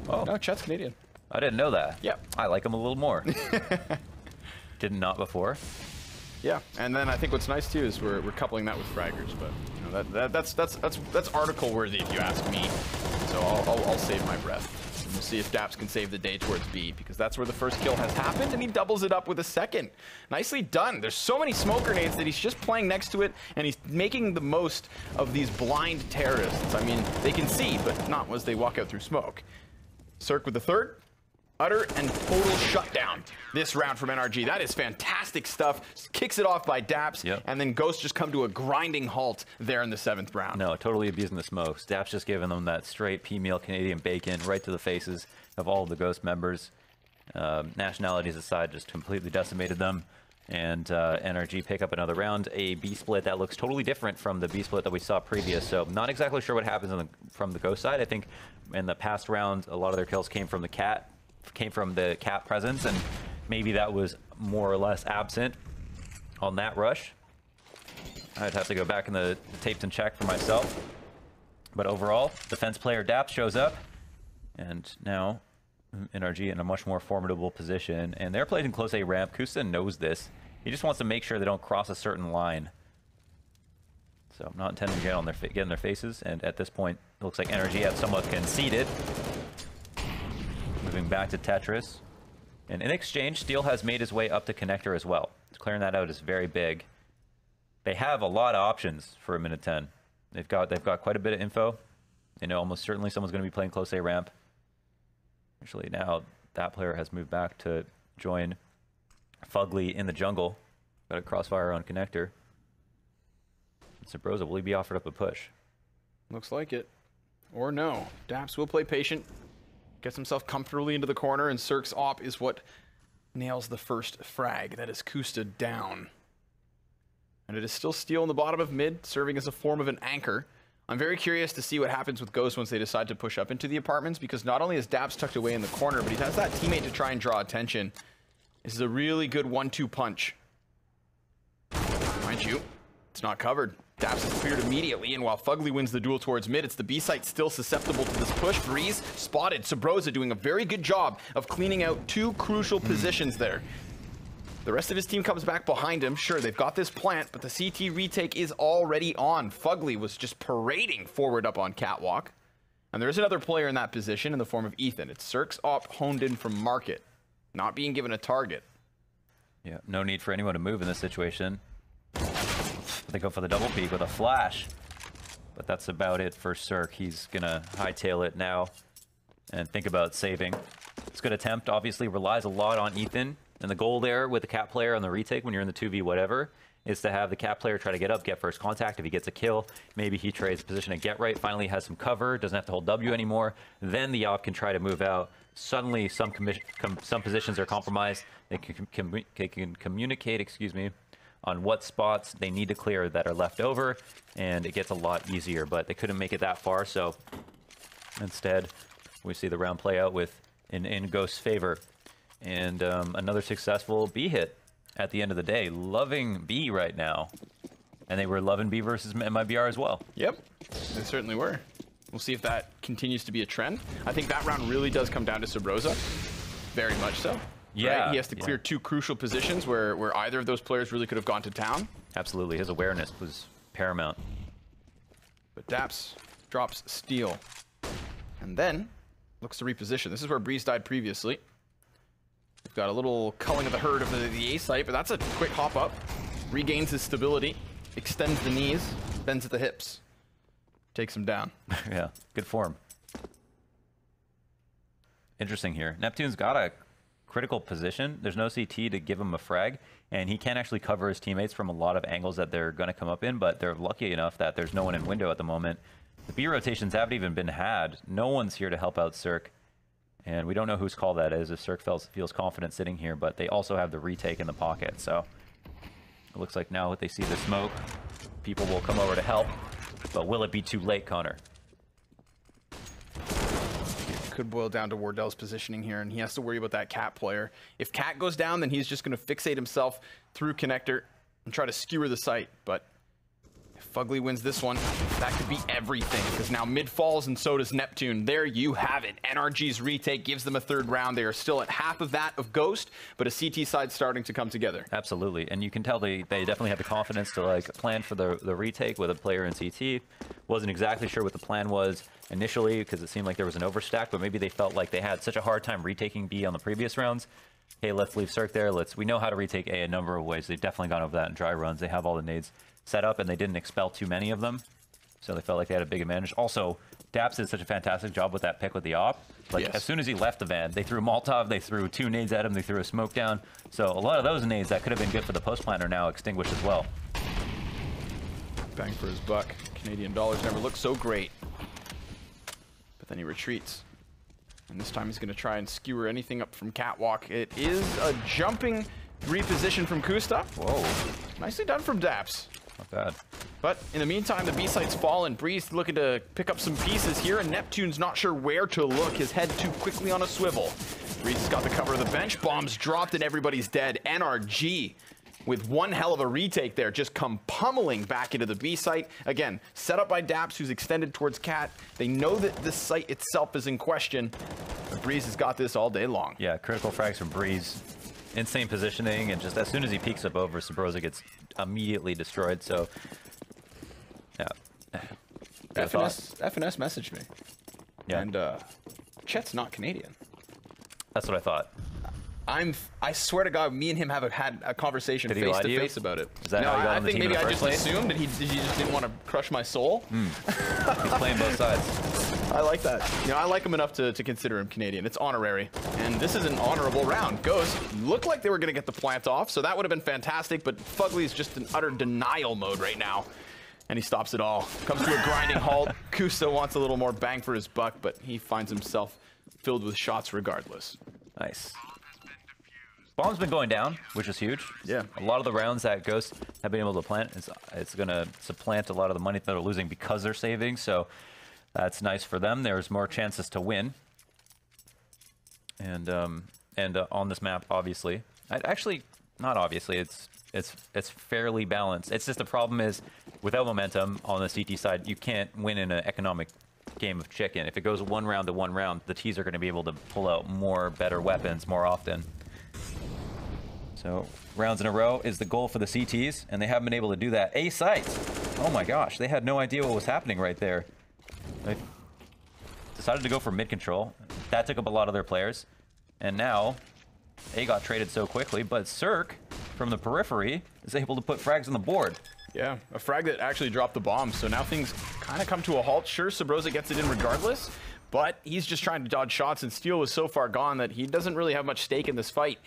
Oh. No, Chet's Canadian. I didn't know that. Yeah. I like him a little more. Did not before. Yeah, and then I think what's nice too is we're coupling that with fraggers, but you know, that's article worthy if you ask me. So I'll save my breath. And we'll see if Daps can save the day towards B, because that's where the first kill has happened, and he doubles it up with a second. Nicely done. There's so many smoke grenades that he's just playing next to it, and he's making the most of these blind terrorists. I mean, they can see, but not as they walk out through smoke. Cirque with the third. Utter and total shutdown this round from NRG. That is fantastic stuff. Kicks it off by Daps, and then Ghost just come to a grinding halt there in the 7th round. No, totally abusing the smokes. Daps just giving them that straight P-meal Canadian bacon right to the faces of all of the Ghost members. Nationalities aside, just completely decimated them. And NRG pick up another round. A B split that looks totally different from the B split that we saw previous. So not exactly sure what happens from the Ghost side. I think in the past round, a lot of their kills came from the cat presence, and maybe that was more or less absent on that rush. I'd have to go back in the tapes and check for myself. But overall, defense player Daps shows up, and now NRG in a much more formidable position. And they're playing close A ramp. Kusta knows this. He just wants to make sure they don't cross a certain line. So I'm not intending to get in their faces. And at this point, it looks like NRG has somewhat conceded. Moving back to Tetris. And in exchange, Steel has made his way up to connector as well. Clearing that out is very big. They have a lot of options for a minute 10. They've got quite a bit of info. They know almost certainly someone's going to be playing close A ramp. Actually, now that player has moved back to join Fugly in the jungle. Got a crossfire on connector. Sabrosa, will he be offered up a push? Looks like it. Or no. Daps will play patient. Gets himself comfortably into the corner, and Cirque's op is what nails the first frag. That is Kusta down. And it is still Steel in the bottom of mid, serving as a form of an anchor. I'm very curious to see what happens with Ghost once they decide to push up into the apartments, because not only is Daps tucked away in the corner, but he has that teammate to try and draw attention. This is a really good 1-2 punch. Mind you, it's not covered. Daps is cleared immediately, and while Fugly wins the duel towards mid, it's the B site still susceptible to this push. Breeze spotted. Sabrosa doing a very good job of cleaning out 2 crucial positions there. The rest of his team comes back behind him. Sure, they've got this plant, but the CT retake is already on. Fugly was just parading forward up on Catwalk. And there is another player in that position in the form of Ethan. It's Cirque's op honed in from Market, not being given a target. Yeah, no need for anyone to move in this situation. They go for the double peek with a flash. But that's about it for Cirque. He's going to hightail it now and think about saving. It's a good attempt. Obviously relies a lot on Ethan. And the goal there with the Cat player on the retake when you're in the 2v whatever is to have the Cat player try to get up, get first contact. If he gets a kill, maybe he trades position and get right. Finally has some cover, doesn't have to hold W anymore. Then the op can try to move out. Suddenly some positions are compromised. They can communicate, excuse me, on what spots they need to clear that are left over, and it gets a lot easier. But they couldn't make it that far, so instead we see the round play out with in Ghost's favor. And another successful B hit at the end of the day. Loving B right now. And they were loving B versus MIBR as well. Yep, they certainly were. We'll see if that continues to be a trend. I think that round really does come down to Sabrosa. Very much so. Yeah. Right? He has to clear two crucial positions where either of those players really could have gone to town. Absolutely. His awareness was paramount. But Daps drops Steel. And then looks to reposition. This is where Breeze died previously. We've got a little culling of the herd of the A site, but that's a quick hop up. Regains his stability, extends the knees, bends at the hips. Takes him down. Yeah, good form. Interesting here. Neptune's got a critical position. There's no CT to give him a frag, and he can actually cover his teammates from a lot of angles that they're going to come up in, but they're lucky enough that there's no one in window at the moment. The B rotations haven't even been had. No one's here to help out Cirque. And we don't know whose call that is if Cirque feels confident sitting here, but they also have the retake in the pocket. So it looks like now that they see the smoke, people will come over to help. But will it be too late, Connor? It could boil down to Wardell's positioning here, and he has to worry about that Cat player. If Cat goes down, then he's just going to fixate himself through connector and try to skewer the site. But if Fugly wins this one, that could be everything, because now mid falls and so does Neptune. There you have it. NRG's retake gives them a third round. They are still at half of that of Ghost, but a CT side starting to come together. Absolutely, and you can tell they definitely have the confidence to like plan for the retake with a player in CT. Wasn't exactly sure what the plan was initially because it seemed like there was an overstack, but maybe they felt like they had such a hard time retaking B on the previous rounds. Hey, let's leave Cirque there. We know how to retake A number of ways. They've definitely gone over that in dry runs. They have all the nades set up, and they didn't expel too many of them, so they felt like they had a big advantage. Also, Daps did such a fantastic job with that pick with the op. Like, yes. As soon as he left the van, they threw Molotov, they threw 2 nades at him, they threw a smoke down. So a lot of those nades that could have been good for the post plant are now extinguished as well. Bang for his buck. Canadian dollars never looked so great. But then he retreats. And this time he's going to try and skewer anything up from Catwalk. It is a jumping reposition from Kusta. Whoa. Nicely done from Daps. Not bad. But in the meantime, the B site's fallen. Breeze looking to pick up some pieces here, and Neptune's not sure where to look. His head too quickly on a swivel. Breeze has got the cover of the bench. Bombs dropped and everybody's dead. NRG with one hell of a retake there, just come pummeling back into the B site. Again, set up by Daps, who's extended towards Cat. They know that this site itself is in question, but Breeze has got this all day long. Yeah, critical frags from Breeze. Insane positioning, and just as soon as he peeks up over, Sabrosa gets immediately destroyed, so yeah. FNS messaged me. Yeah. And Chet's not Canadian. That's what I thought. I swear to God, me and him have had a conversation face to face about it. Is that how you got on the team in the first place? I think maybe I just assumed that he just didn't want to crush my soul. He's playing both sides. I like that. You know, I like him enough to consider him Canadian. It's honorary. And this is an honorable round. Ghost looked like they were going to get the plant off, so that would have been fantastic, but Fugly's just in utter denial mode right now. And he stops it all. Comes to a grinding halt. Kusta wants a little more bang for his buck, but he finds himself filled with shots regardless. Nice. Bomb's been going down, which is huge. Yeah. A lot of the rounds that Ghost have been able to plant, it's going to supplant a lot of the money that they're losing because they're saving, so that's nice for them. There's more chances to win. And on this map, obviously. Actually, not obviously. It's fairly balanced. It's just the problem is, without momentum on the CT side, you can't win in an economic game of chicken. If it goes one round to one round, the T's are going to be able to pull out better weapons more often. So rounds in a row is the goal for the CTs, and they haven't been able to do that. A site. Oh my gosh, they had no idea what was happening right there. They decided to go for mid control. That took up a lot of their players. And now, A got traded so quickly, but Cirque from the periphery is able to put frags on the board. Yeah, a frag that actually dropped the bomb, so now things kind of come to a halt. Sure, Sabrosa gets it in regardless, but he's just trying to dodge shots, and Steel was so far gone that he doesn't really have much stake in this fight.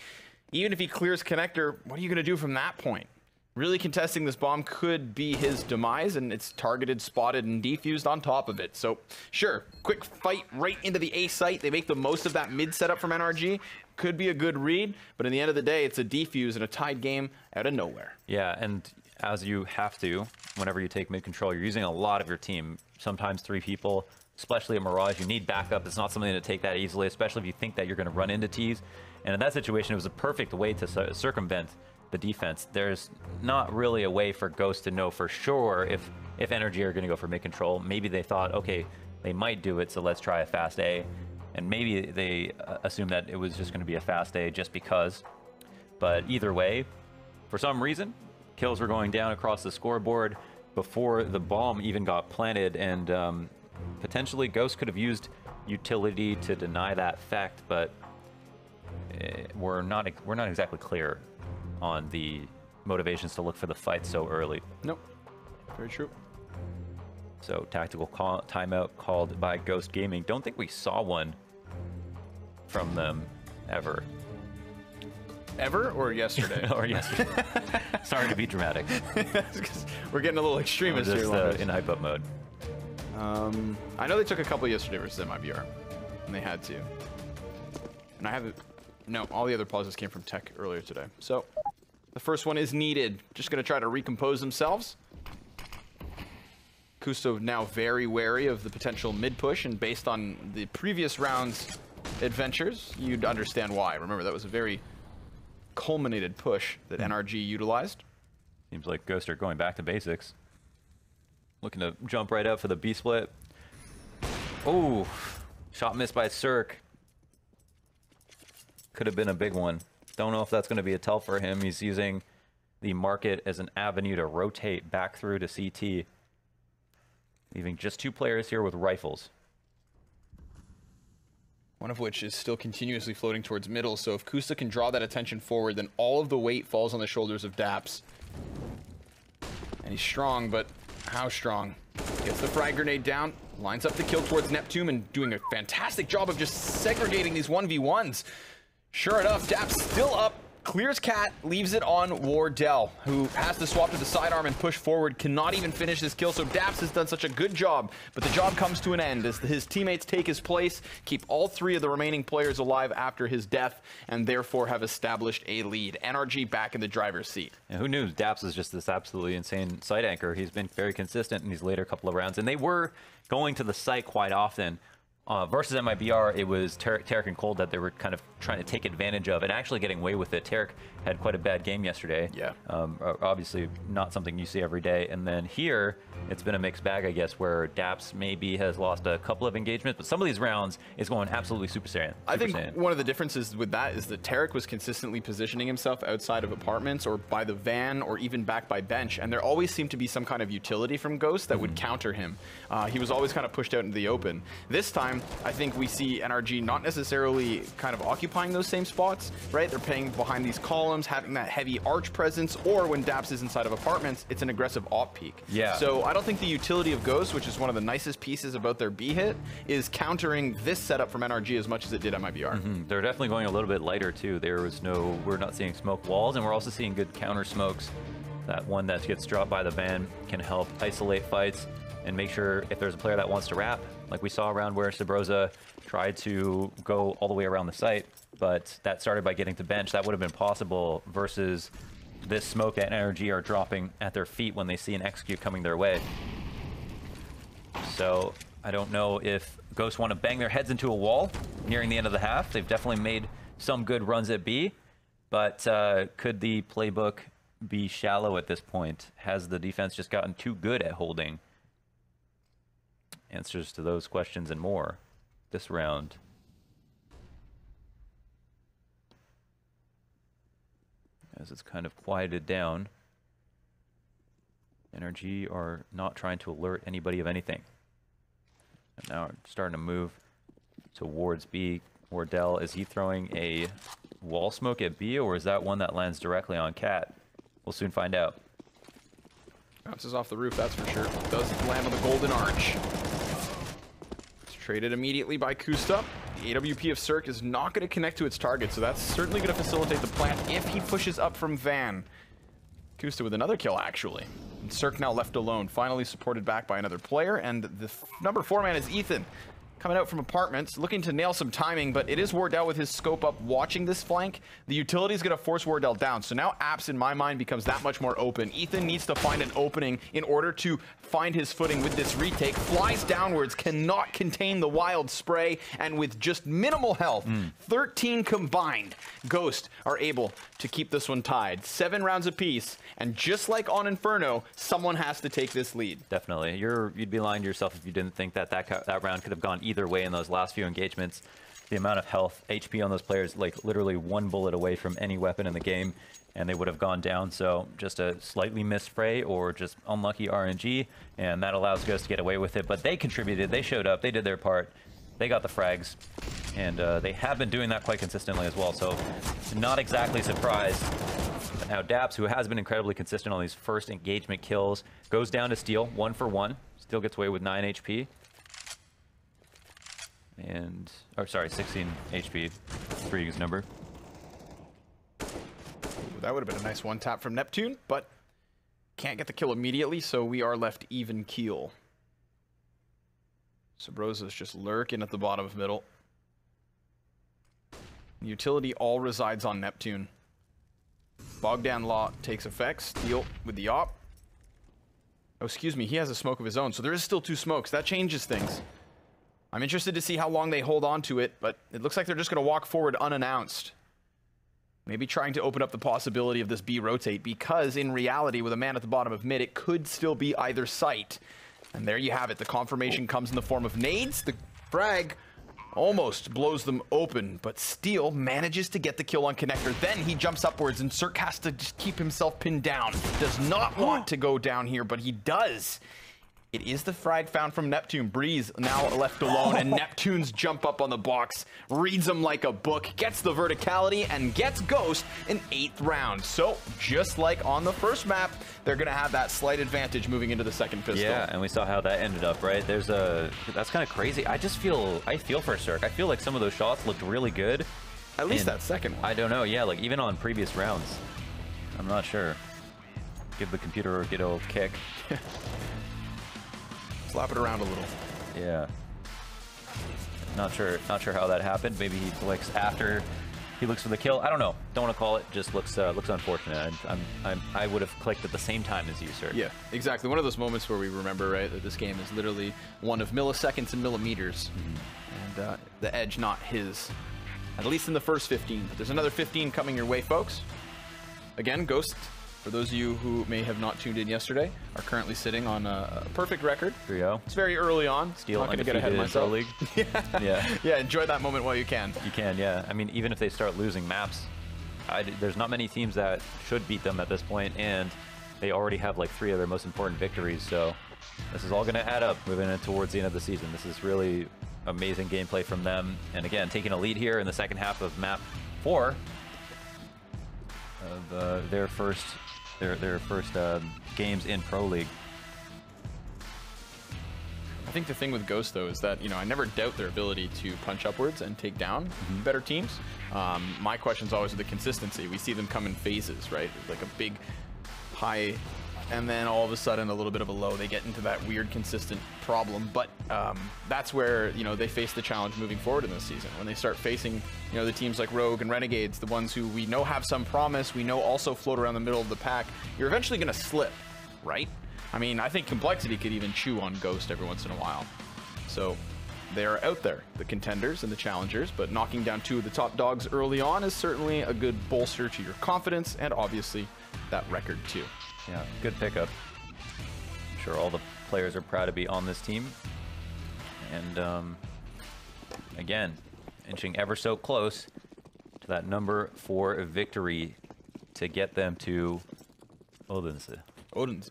Even if he clears connector, what are you going to do from that point? Really contesting this bomb could be his demise, and it's targeted, spotted, and defused on top of it. So, sure, quick fight right into the A site. They make the most of that mid setup from NRG. Could be a good read, but in the end of the day, it's a defuse and a tied game out of nowhere. Yeah, and as you have to, whenever you take mid control, you're using a lot of your team, sometimes 3 people, especially at Mirage. You need backup. It's not something to take that easily, especially if you think that you're going to run into T's. And in that situation, it was a perfect way to circumvent the defense. There's not really a way for Ghost to know for sure if NRG are going to go for mid control. Maybe they thought, okay, they might do it, so let's try a fast A. And maybe they assumed that it was just going to be a fast A just because. But either way, for some reason, kills were going down across the scoreboard before the bomb even got planted, and potentially Ghost could have used utility to deny that fact, but we're not exactly clear on the motivations to look for the fight so early. Nope. Very true. So tactical timeout called by Ghost Gaming. Don't think we saw one from them ever. Ever or yesterday? Or yesterday. Sorry to be dramatic. We're getting a little extremist just, here. In hype-up mode. I know they took a couple yesterday versus MIBR, and they had to. And I have no, all the other pauses came from Tech earlier today. So the first one is needed. Just going to try to recompose themselves. Kusto now very wary of the potential mid push, and based on the previous round's adventures, you'd understand why. Remember, that was a very culminated push that NRG utilized. Seems like Ghost are going back to basics. Looking to jump right up for the B split. Oh, shot missed by Cirque. Could have been a big one. Don't know if that's going to be a tell for him. He's using the market as an avenue to rotate back through to CT. Leaving just 2 players here with rifles. One of which is still continuously floating towards middle, so if Kusta can draw that attention forward, then all of the weight falls on the shoulders of Daps. And he's strong, but how strong? Gets the frag grenade down, lines up the kill towards Neptune, and doing a fantastic job of just segregating these 1v1s. Sure enough, Daps still up, clears Cat, leaves it on Wardell, who has to swap to the sidearm and push forward, cannot even finish this kill, so Daps has done such a good job, but the job comes to an end as his teammates take his place, keep all 3 of the remaining players alive after his death, and therefore have established a lead. NRG back in the driver's seat. And who knew Daps is just this absolutely insane site anchor. He's been very consistent in these later couple of rounds, and they were going to the site quite often. Versus MIBR, it was Tarek and Cold that they were kind of trying to take advantage of and actually getting away with it. Tarek had quite a bad game yesterday. Yeah. Obviously not something you see every day. And then here, it's been a mixed bag, I guess, where Daps maybe has lost a couple of engagements, but some of these rounds is going absolutely super saiyan. I think one of the differences with that is that Tarek was consistently positioning himself outside of apartments or by the van or even back by bench, and there always seemed to be some kind of utility from Ghost that would counter him. He was always kind of pushed out into the open. This time, I think we see NRG not necessarily kind of occupying those same spots, right? They're playing behind these columns, having that heavy arch presence, or when Daps is inside of apartments, it's an aggressive op peek. Yeah. So I don't think the utility of Ghost, which is one of the nicest pieces about their B hit, is countering this setup from NRG as much as it did MIBR. They're definitely going a little bit lighter too. We're not seeing smoke walls, and we're also seeing good counter smokes. That one that gets dropped by the van can help isolate fights and make sure if there's a player that wants to wrap, like we saw around where Sabrosa tried to go all the way around the site, but that started by getting to bench. That would have been possible versus this smoke that NRG are dropping at their feet when they see an execute coming their way. So I don't know if Ghosts want to bang their heads into a wall nearing the end of the half. They've definitely made some good runs at B, but could the playbook be shallow at this point? Has the defense just gotten too good at holding? Answers to those questions and more this round. as it's kind of quieted down. NRG are not trying to alert anybody of anything. And now we're starting to move towards B. Wardell, is he throwing a wall smoke at B, or is that one that lands directly on Cat? We'll soon find out. Bounces off the roof, that's for sure. Does land on the golden arch. It's traded immediately by Kusta. The AWP of Cirque is not going to connect to its target, so that's certainly going to facilitate the plant if he pushes up from Van. Kusta with another kill, actually. And Cirque now left alone, finally supported back by another player, and the number 4 man is Ethan. Coming out from apartments, looking to nail some timing, but it is Wardell with his scope up watching this flank. The utility is going to force Wardell down, so now Apps, in my mind, becomes that much more open. Ethan needs to find an opening in order to find his footing with this retake. Flies downwards, cannot contain the wild spray, and with just minimal health, 13 combined, Ghost are able to keep this one tied. 7 rounds apiece, and just like on Inferno, someone has to take this lead. Definitely. You'd be lying to yourself if you didn't think that that round could have gone either way in those last few engagements. The amount of health, HP on those players, like literally 1 bullet away from any weapon in the game, and they would have gone down. So just a slightly missed spray or just unlucky RNG, and that allows Ghost to get away with it. But they contributed, they showed up, they did their part, they got the frags, and they have been doing that quite consistently as well. So not exactly surprised. But now Daps, who has been incredibly consistent on these first engagement kills, goes down to Steel, 1 for 1. Steel gets away with 9 HP. And, oh, sorry, 16 HP, Frig's number. That would have been a nice one tap from Neptune, but can't get the kill immediately, so we are left even keel. Sabrosa's just lurking at the bottom of middle. Utility all resides on Neptune. Bogdan Law takes effect. Steel with the op. Oh, excuse me, he has a smoke of his own, so there is still 2 smokes. That changes things. I'm interested to see how long they hold on to it, but it looks like they're just going to walk forward unannounced. Maybe trying to open up the possibility of this B rotate, because in reality, with a man at the bottom of mid, it could still be either site. And there you have it. The confirmation comes in the form of nades. The frag almost blows them open, but Steel manages to get the kill on Connector. Then he jumps upwards, and Cirque has to just keep himself pinned down. Does not want to go down here, but he does. It is the frag found from Neptune. Breeze now left alone, and Neptune's jump up on the box, reads him like a book, gets the verticality, and gets Ghost an 8th round. So, just like on the first map, they're going to have that slight advantage moving into the second pistol. Yeah, and we saw how that ended up, right? That's kind of crazy. I feel for Cirque. I feel like some of those shots looked really good. At least that second one. I don't know, yeah, like even on previous rounds. I'm not sure. Give the computer a good old kick. Slap it around a little. Yeah. Not sure how that happened. Maybe he flicks after he looks for the kill. I don't know. Don't want to call it. Just looks unfortunate. I would have clicked at the same time as you, sir. Yeah, exactly. One of those moments where we remember, right, that this game is literally one of milliseconds and millimeters, and the edge not his. At least in the first 15. But there's another 15 coming your way, folks. Again, Ghost, for those of you who may have not tuned in yesterday, are currently sitting on a perfect record. 3-0. It's very early on. Steel not going to get ahead of myself. Pro League. Yeah, enjoy that moment while you can. You can, yeah. I mean, even if they start losing maps, there's not many teams that should beat them at this point, and they already have like 3 of their most important victories, so this is all going to add up moving in towards the end of the season. This is really amazing gameplay from them, and again, taking a lead here in the second half of map 4 of their first games in Pro League. I think the thing with Ghost, though, is that, you know, I never doubt their ability to punch upwards and take down better teams. My question's always with the consistency. We see them come in phases, right? Like a big high, and then all of a sudden a little bit of a low. They get into that weird consistent problem, but that's where, you know, they face the challenge moving forward in this season. When they start facing, you know, the teams like Rogue and Renegades, the ones who we know have some promise, we know also float around the middle of the pack, you're eventually going to slip, right? I mean, I think Complexity could even chew on Ghost every once in a while. So they are out there, the contenders and the challengers, but knocking down 2 of the top dogs early on is certainly a good bolster to your confidence, and obviously that record too. Yeah, good pickup. I'm sure all the players are proud to be on this team. And again, inching ever so close to that number 4 victory to get them to Odense. Odense.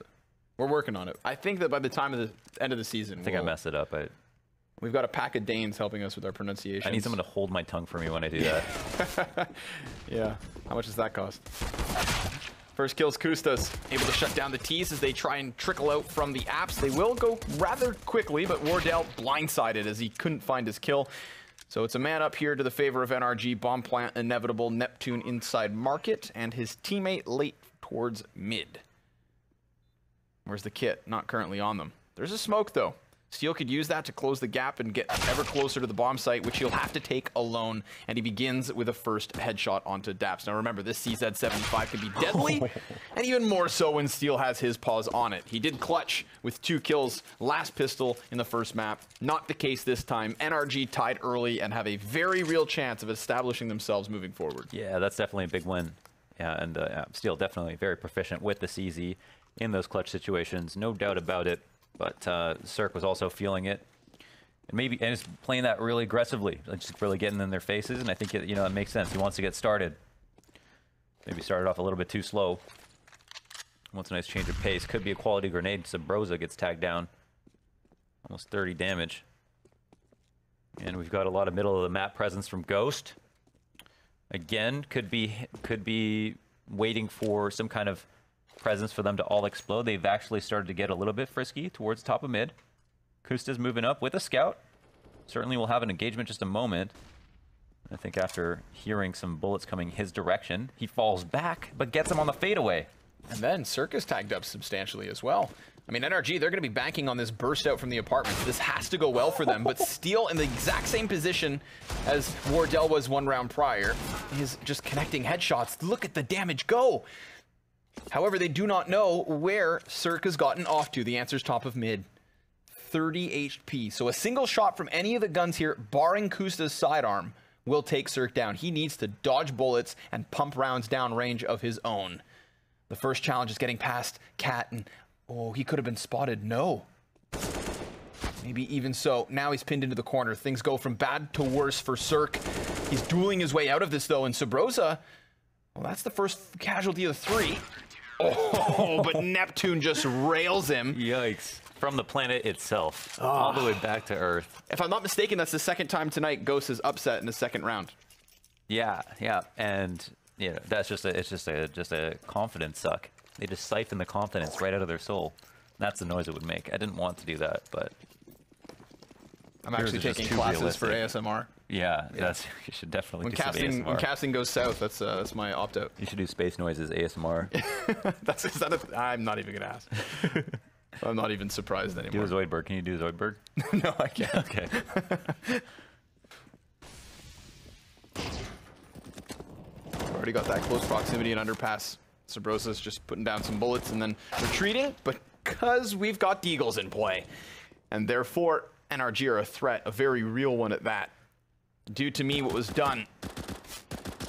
We're working on it. I think that by the time of the end of the season, I think I messed it up. We've got a pack of Danes helping us with our pronunciation. I need someone to hold my tongue for me when I do that. Yeah. How much does that cost? First kills Kustas, able to shut down the T's as they try and trickle out from the apps. They will go rather quickly, but Wardell blindsided as he couldn't find his kill. So it's a man up here to the favor of NRG, bomb plant inevitable, Neptune inside market, and his teammate late towards mid. Where's the kit? Not currently on them. There's a smoke though. Steel could use that to close the gap and get ever closer to the bomb site, which he'll have to take alone. And he begins with a first headshot onto Daps. Now remember, this CZ75 can be deadly, and even more so when Steel has his paws on it. He did clutch with 2 kills, last pistol in the first map. Not the case this time. NRG tied early and have a very real chance of establishing themselves moving forward. Yeah, that's definitely a big win. Yeah, and Steel definitely very proficient with the CZ in those clutch situations, no doubt about it. But Cirque was also feeling it, and is playing that really aggressively, just really getting in their faces. And I think it makes sense. He wants to get started. Maybe started off a little bit too slow. Wants a nice change of pace. Could be a quality grenade. Sabrosa gets tagged down, almost 30 damage. And we've got a lot of middle of the map presence from Ghost. Again, could be waiting for some kind of presence for them to all explode. They've actually started to get a little bit frisky towards the top of mid. Kusta's moving up with a scout. Certainly will have an engagement just a moment. I think after hearing some bullets coming his direction, he falls back, but gets him on the fadeaway. And then Circus tagged up substantially as well. I mean, NRG, they're going to be banking on this burst out from the apartments. This has to go well for them, but Steel in the exact same position as Wardell was 1 round prior. He's just connecting headshots. Look at the damage go. However, they do not know where Cirque has gotten off to. The answer's top of mid. 30 HP. So a single shot from any of the guns here, barring Kusta's sidearm, will take Cirque down. He needs to dodge bullets and pump rounds down range of his own. The first challenge is getting past Cat, and oh, he could have been spotted. No. Maybe even so. Now he's pinned into the corner. Things go from bad to worse for Cirque. He's dueling his way out of this, though, and Sabrosa, well, that's the first casualty of the 3. Oh, but Neptune just rails him. Yikes. From the planet itself, all the way back to Earth. If I'm not mistaken, that's the second time tonight Ghost is upset in the second round. Yeah, and that's just a confidence suck. They just siphon the confidence right out of their soul. That's the noise it would make. I didn't want to do that, but I'm actually taking classes for ASMR. Yeah, you should definitely do some ASMR. When casting goes south, that's my opt-out. You should do space noises ASMR. I'm not even gonna ask. I'm not even surprised anymore. Do a Zoidberg. Can you do a Zoidberg? No, I can't. Okay. Already got that close proximity and underpass. Sabrosa's just putting down some bullets and then retreating, but because we've got Deagles in play, and therefore NRG are a threat, a very real one at that. Due to me, what was done.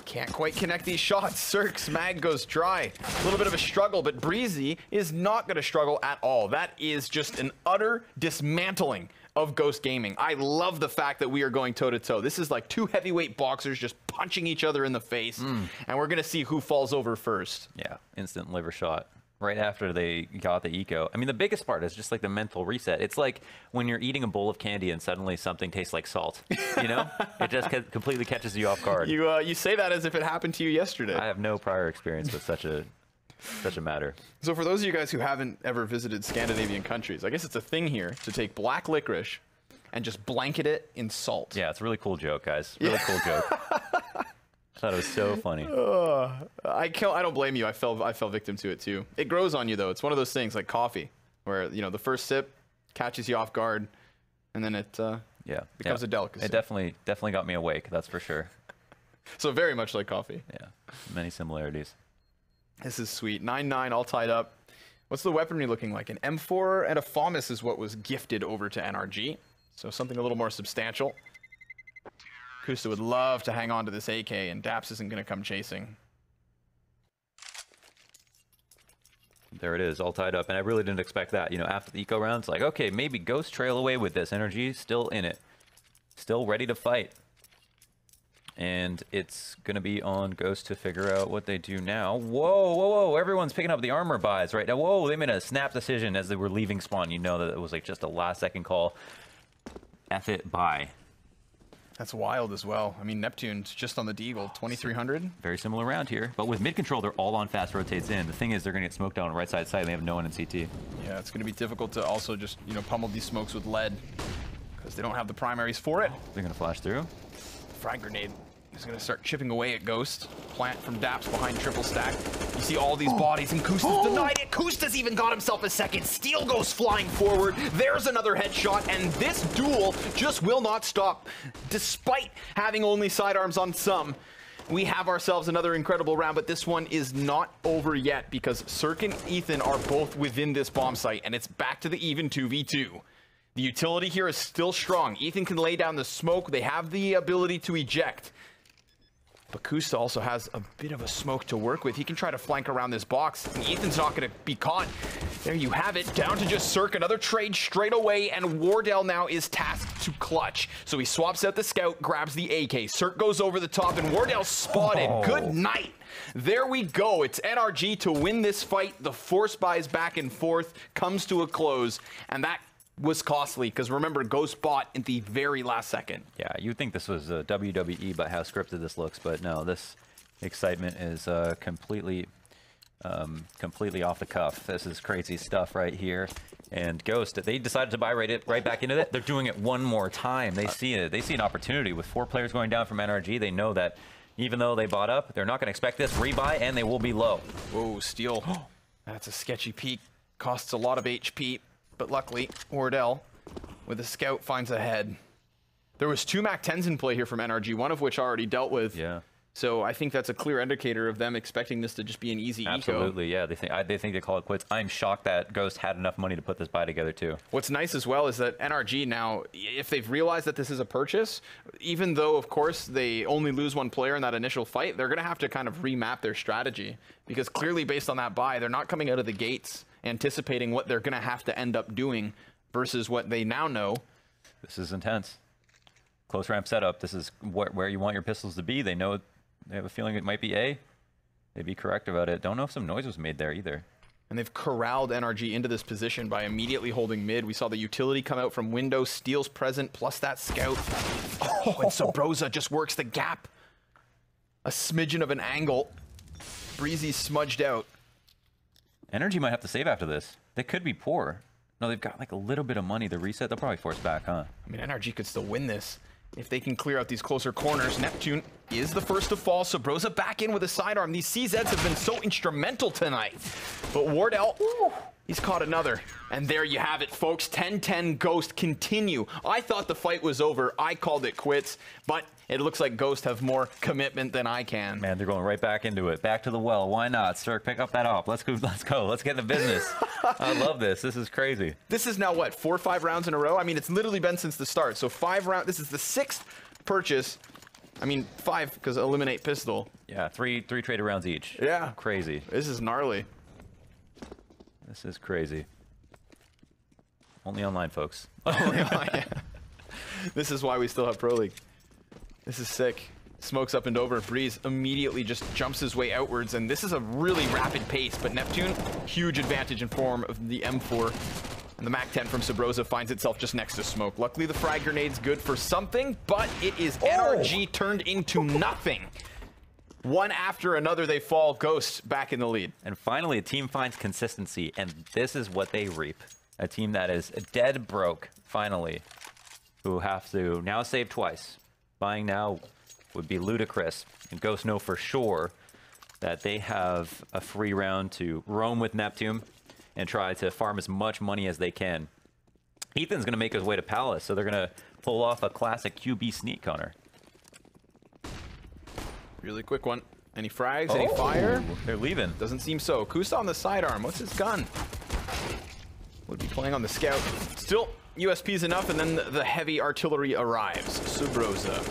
Can't quite connect these shots. Cirque's mag goes dry. A little bit of a struggle, but Breezy is not going to struggle at all. That is just an utter dismantling of Ghost Gaming. I love the fact that we are going toe-to-toe. This is like 2 heavyweight boxers just punching each other in the face, and we're going to see who falls over first. Yeah, instant liver shot. Right after they got the eco. I mean, the biggest part is just like the mental reset. It's like when you're eating a bowl of candy and suddenly something tastes like salt. You know, it just completely catches you off guard. You say that as if it happened to you yesterday. I have no prior experience with such a matter. So for those of you guys who haven't ever visited Scandinavian countries, I guess it's a thing here to take black licorice and just blanket it in salt. Yeah, it's a really cool joke, guys. Really cool joke. I thought it was so funny. I don't blame you. I fell victim to it too. It grows on you though. It's one of those things like coffee, where the first sip catches you off guard, and then it becomes a delicacy. It definitely got me awake. That's for sure. So very much like coffee. Yeah, many similarities. This is sweet. 9-9 all tied up. What's the weaponry looking like? An M4 and a FAMAS is what was gifted over to NRG. So something a little more substantial. Kusta would love to hang on to this AK, and Daps isn't going to come chasing. There it is, all tied up, and I really didn't expect that. After the eco rounds, like, okay, maybe Ghost trail away with this. NRG still in it, still ready to fight. And it's going to be on Ghost to figure out what they do now. Whoa, whoa, whoa. Everyone's picking up the armor buys right now. Whoa, they made a snap decision as they were leaving spawn. You know that it was like just a last-second call. F it, buy. That's wild as well. I mean, Neptune's just on the Deagle, 2,300. Very similar round here. But with mid-control, they're all on fast rotates in. The thing is, they're going to get smoked down on the right side side. They have no one in CT. Yeah, it's going to be difficult to also just, you know, pummel these smokes with lead because they don't have the primaries for it. They're going to flash through. Frag grenade is going to start chipping away at Ghost. Plant from Daps behind triple stack. You see all these bodies, and Kusta's denied it. Kusta's even got himself a second. Steel goes flying forward. There's another headshot, and this duel just will not stop. Despite having only sidearms on some, we have ourselves another incredible round, but this one is not over yet because Cirque and Ethan are both within this bomb site, and it's back to the even 2v2. The utility here is still strong. Ethan can lay down the smoke. They have the ability to eject. But Kusta also has a bit of a smoke to work with. He can try to flank around this box, and Ethan's not going to be caught. There you have it, down to just Cirque. Another trade straight away, and Wardell now is tasked to clutch. So he swaps out the scout, grabs the AK. Cirque goes over the top, and Wardell spotted. Good night. There we go. It's NRG to win this fight. The force buys back and forth comes to a close, and that was costly because remember, Ghost bought at the very last second. Yeah, you'd think this was a WWE, but how scripted this looks. But no, this excitement is completely off the cuff. This is crazy stuff right here. And Ghost, they decided to buy right back into it. They're doing it one more time. They see it. They see an opportunity with 4 players going down from NRG. They know that even though they bought up, they're not going to expect this rebuy, and they will be low. Whoa, Steel. That's a sketchy peek. Costs a lot of HP. But luckily, Wardell, with a scout, finds a head. There was 2 MAC-10s in play here from NRG, one of which I already dealt with. Yeah. So I think that's a clear indicator of them expecting this to just be an easy eco. Absolutely, yeah. They think they call it quits. I'm shocked that Ghost had enough money to put this buy together, too. What's nice as well is that NRG now, if they've realized that this is a purchase, even though, of course, they only lose 1 player in that initial fight, they're going to have to kind of remap their strategy. Because clearly, based on that buy, they're not coming out of the gates anticipating what they're going to have to end up doing versus what they now know. This is intense. Close ramp setup. This is where you want your pistols to be. They know, they have a feeling it might be A. They'd be correct about it. Don't know if some noise was made there either. And they've corralled NRG into this position by immediately holding mid. We saw the utility come out from window. Steel's present, plus that scout. Oh, and Sobroza just works the gap. A smidgen of an angle. Breezy smudged out. NRG might have to save after this. They could be poor. No, they've got like a little bit of money to reset. They'll probably force back, huh? I mean, NRG could still win this if they can clear out these closer corners. Neptune is the first to fall. Sobroza back in with a sidearm. These CZs have been so instrumental tonight. But Wardell, he's caught another. And there you have it, folks. 10-10 Ghost continue. I thought the fight was over. I called it quits. But it looks like Ghost have more commitment than I can. Man, they're going right back into it. Back to the well. Why not? Cirque, pick up that op. Let's go. Let's go. Let's get in the business. I love this. This is crazy. This is now, what, 4 or 5 rounds in a row? I mean, it's literally been since the start. So 5 rounds. This is the 6th purchase. I mean, 5 because eliminate pistol. Yeah, three traded rounds each. Yeah. Crazy. This is gnarly. This is crazy. Only online, folks. Yeah. This is why we still have Pro League. This is sick. Smokes up and over. Breeze immediately just jumps his way outwards, and this is a really rapid pace, but Neptune, huge advantage in form of the M4. And the MAC-10 from Sobroza finds itself just next to smoke. Luckily, the frag grenade's good for something, but it is NRG turned into nothing. One after another, they fall. Ghost back in the lead. And finally, a team finds consistency, and this is what they reap. A team that is dead broke, finally, who have to now save twice. Buying now would be ludicrous. And Ghost know for sure that they have a free round to roam with Neptune and try to farm as much money as they can. Ethan's going to make his way to Palace, so they're going to pull off a classic QB sneak, Connor. Really quick one. Any frags? Any fire? They're leaving. Doesn't seem so. Kusta on the sidearm. What's his gun? Would be playing on the scout. Still, USP's enough, and then the heavy artillery arrives. Sobroza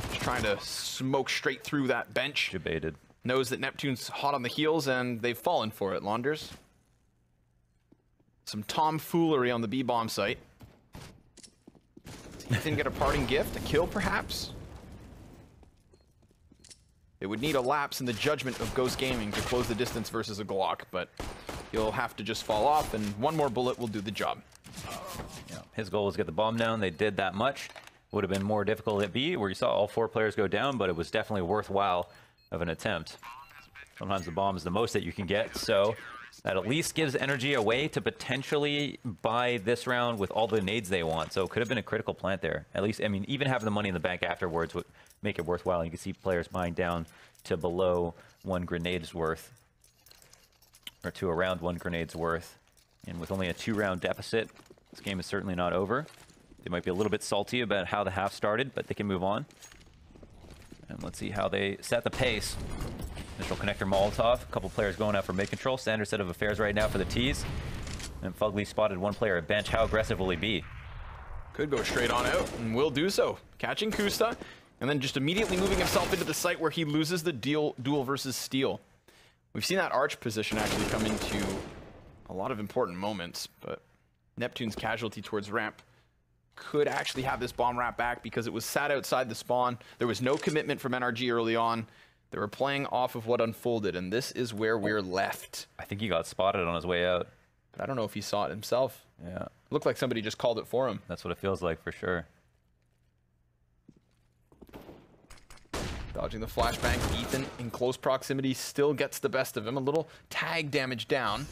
just trying to smoke straight through that bench. Debated. Knows that Neptune's hot on the heels, and they've fallen for it, Launders. Some tomfoolery on the B-bomb site. Does Ethan get a parting gift? A kill, perhaps? would need a lapse in the judgment of Ghost Gaming to close the distance versus a Glock, but he'll have to just fall off, and one more bullet will do the job. Yeah. His goal was to get the bomb down. They did that much. Would have been more difficult at B, where you saw all 4 players go down, but it was definitely worthwhile of an attempt. Sometimes the bomb is the most that you can get, so that at least gives NRG a way to potentially buy this round with all the nades they want. So it could have been a critical plant there. At least, I mean, even having the money in the bank afterwards would make it worthwhile. You can see players buying down to below 1 grenade's worth, or to around 1 grenade's worth. And with only a 2-round deficit, this game is certainly not over. They might be a little bit salty about how the half started, but they can move on. And let's see how they set the pace. Initial connector Molotov. A couple players going out for mid-control. Standard set of affairs right now for the T's. And Fugly spotted 1 player at bench. How aggressive will he be? Could go straight on out, and will do so. Catching Kusta, and then just immediately moving himself into the site where he loses the duel versus Steel. We've seen that arch position actually come into a lot of important moments, but Neptune's casualty towards ramp could actually have this bomb wrap back because it was sat outside the spawn. There was no commitment from NRG early on. They were playing off of what unfolded, and this is where we're left. I think he got spotted on his way out. But I don't know if he saw it himself. Yeah. Looked like somebody just called it for him. That's what it feels like for sure. Dodging the flashbang, Ethan in close proximity still gets the best of him. A little tag damage down.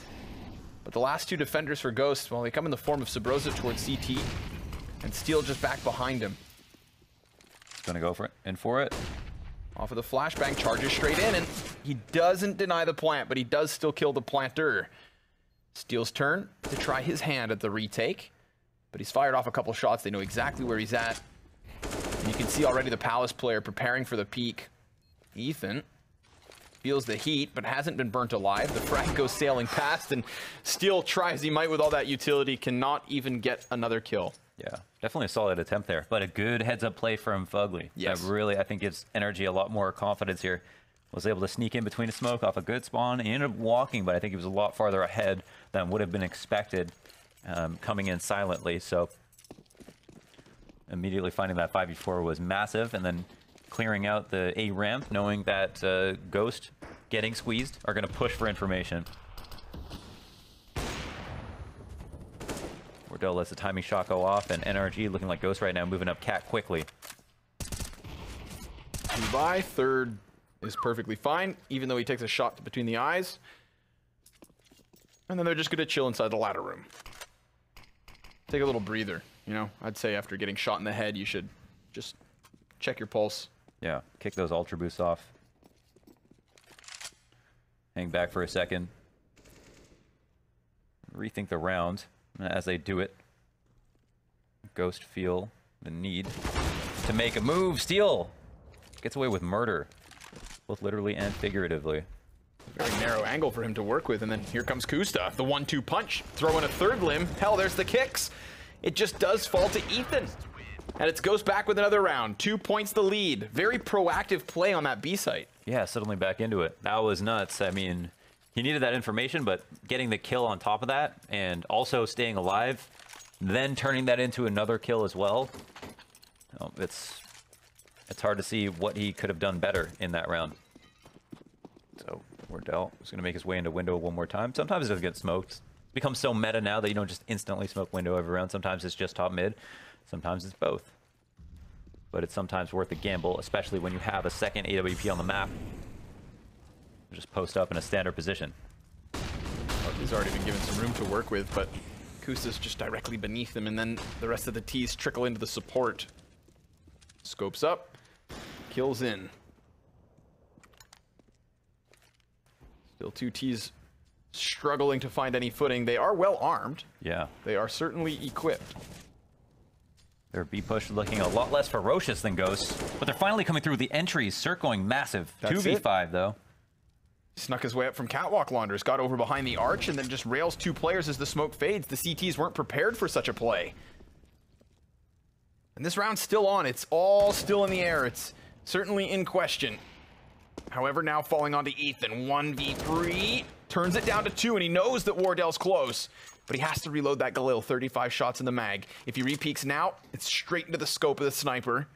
But the last 2 defenders for Ghost, well, they come in the form of Sabrosa towards CT, and Steel just back behind him. Gonna go for it, in for it. Off of the flashbang, charges straight in, and he doesn't deny the plant, but he does still kill the planter. Steel's turn to try his hand at the retake, but he's fired off a couple shots. They know exactly where he's at. And you can see already the Palace player preparing for the peak. Ethan feels the heat, but hasn't been burnt alive. The frag goes sailing past, and Steel tries he might with all that utility, cannot even get another kill. Yeah, definitely a solid attempt there, but a good heads-up play from Fugly. Yes. That really, I think, gives NRG a lot more confidence here. Was able to sneak in between a smoke off a good spawn. He ended up walking, but I think he was a lot farther ahead than would have been expected coming in silently. So immediately finding that 5v4 was massive, and then clearing out the A ramp, knowing that Ghost getting squeezed are going to push for information. Wardell lets the timing shot go off, and NRG looking like Ghost right now, moving up Cat quickly. Dubai, third is perfectly fine, even though he takes a shot between the eyes. And then they're just going to chill inside the ladder room. Take a little breather, you know? I'd say after getting shot in the head, you should just check your pulse. Yeah, kick those ultra boosts off. Hang back for a second. Rethink the round. As they do it, Ghost feel the need to make a move. Steel gets away with murder, both literally and figuratively. Very narrow angle for him to work with, and then here comes Kusta. The 1-2 punch, throw in a third limb. Hell, there's the kicks. It just does fall to Ethan. And it's Ghost back with another round. 2 points the lead. Very proactive play on that B site. Yeah, suddenly back into it. That was nuts. I mean, he needed that information, but getting the kill on top of that and also staying alive, then turning that into another kill as well. It's hard to see what he could have done better in that round. So Wardell is going to make his way into window one more time. Sometimes it doesn't get smoked. It's become so meta now that you don't just instantly smoke window every round. Sometimes it's just top mid. Sometimes it's both. But it's sometimes worth the gamble, especially when you have a second AWP on the map. Just post up in a standard position. Well, he's already been given some room to work with, but Kusta's just directly beneath him, and then the rest of the T's trickle into the support. Scopes up, kills in. Still 2 T's struggling to find any footing. They are well armed. Yeah. They are certainly equipped. Their B push looking a lot less ferocious than Ghost, but they're finally coming through. The entries, circling massive. That's 2v5 though. Snuck his way up from catwalk launders, got over behind the arch, and then just rails 2 players as the smoke fades. The CTs weren't prepared for such a play. And this round's still on. It's all still in the air. It's certainly in question. However, now falling onto Ethan. 1v3. Turns it down to 2, and he knows that Wardell's close. But he has to reload that Galil. 35 shots in the mag. If he repeaks now, it's straight into the scope of the sniper.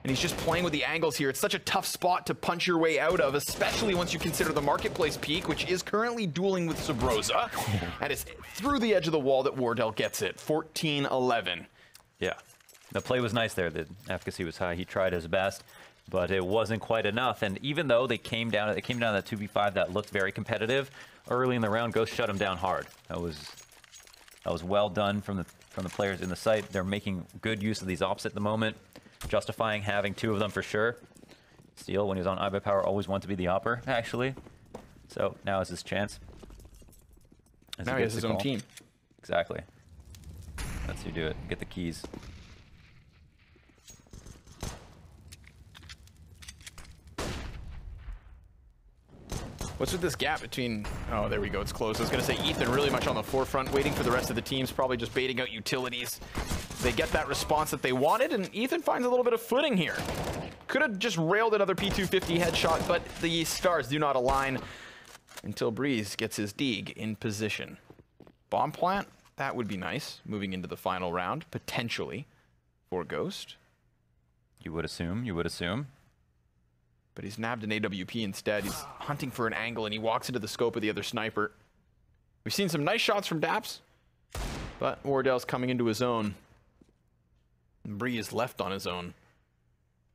And he's just playing with the angles here. It's such a tough spot to punch your way out of, especially once you consider the marketplace peak, which is currently dueling with Sabrosa. And it's through the edge of the wall that Wardell gets it. 14-11. Yeah. The play was nice there. The efficacy was high. He tried his best, but it wasn't quite enough. And even though they came down that 2v5 that looked very competitive, early in the round, Ghost shut him down hard. That was well done from the players in the site. They're making good use of these ops at the moment, justifying having 2 of them for sure. Steel, when he was on iBuy Power, always wanted to be the opper, actually. So now is his chance. Now he has his own team. Exactly. That's who do it. Get the keys. What's with this gap between... Oh, there we go. It's close. I was going to say Ethan really much on the forefront, waiting for the rest of the teams, probably just baiting out utilities. They get that response that they wanted, and Ethan finds a little bit of footing here. Could have just railed another P250 headshot, but the stars do not align until Breeze gets his Deeg in position. Bomb plant? That would be nice, moving into the final round, potentially, for Ghost. You would assume. You would assume. But he's nabbed an AWP instead. He's hunting for an angle, and he walks into the scope of the other sniper. We've seen some nice shots from Daps, but Wardell's coming into his own. And Bree is left on his own.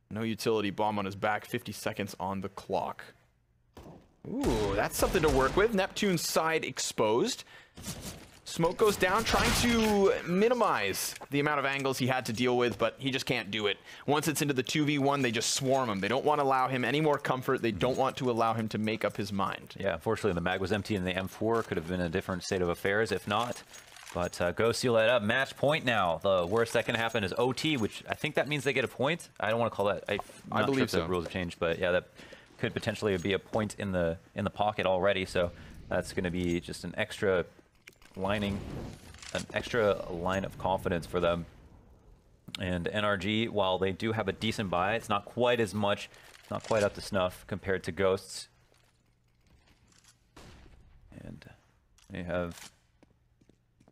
No utility, bomb on his back, 50 seconds on the clock. Ooh, that's something to work with. Neptune's side exposed. Smoke goes down, trying to minimize the amount of angles he had to deal with, but he just can't do it. Once it's into the 2v1, they just swarm him. They don't want to allow him any more comfort. They don't want to allow him to make up his mind. Yeah, unfortunately, the mag was empty and the M4 could have been a different state of affairs if not. But go seal that up. Match point now. The worst that can happen is OT, which I think that means they get a point. I don't want to call that. I'm not sure if the rules have changed, but yeah, that could potentially be a point in the pocket already. So that's going to be just an extra line of confidence for them. And NRG, while they do have a decent buy, it's not quite as much, not quite up to snuff compared to Ghosts. And they have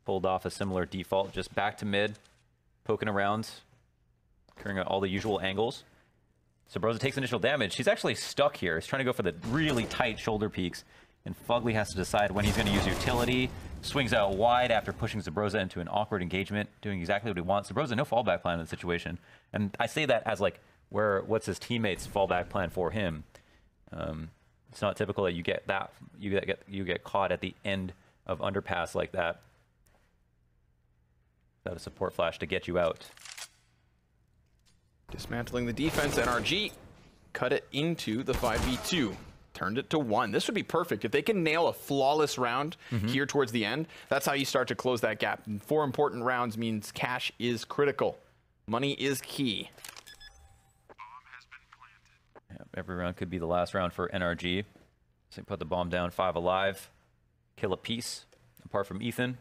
pulled off a similar default, just back to mid, poking around, carrying out all the usual angles. Sabrosa takes initial damage. He's actually stuck here. He's trying to go for the really tight shoulder peaks, and Fugly has to decide when he's going to use utility. Swings out wide after pushing Sabrosa into an awkward engagement, doing exactly what he wants. Sabrosa, no fallback plan in the situation. And I say that as like, what's his teammate's fallback plan for him? It's not typical that you get that, you get caught at the end of underpass like that. Without a support flash to get you out. Dismantling the defense, NRG cut it into the 5v2. Turned it to 1. This would be perfect. If they can nail a flawless round here towards the end, that's how you start to close that gap. And 4 important rounds means cash is critical. Money is key. Bomb has been planted. Yeah, every round could be the last round for NRG. So put the bomb down, 5 alive. Kill a piece, apart from Ethan.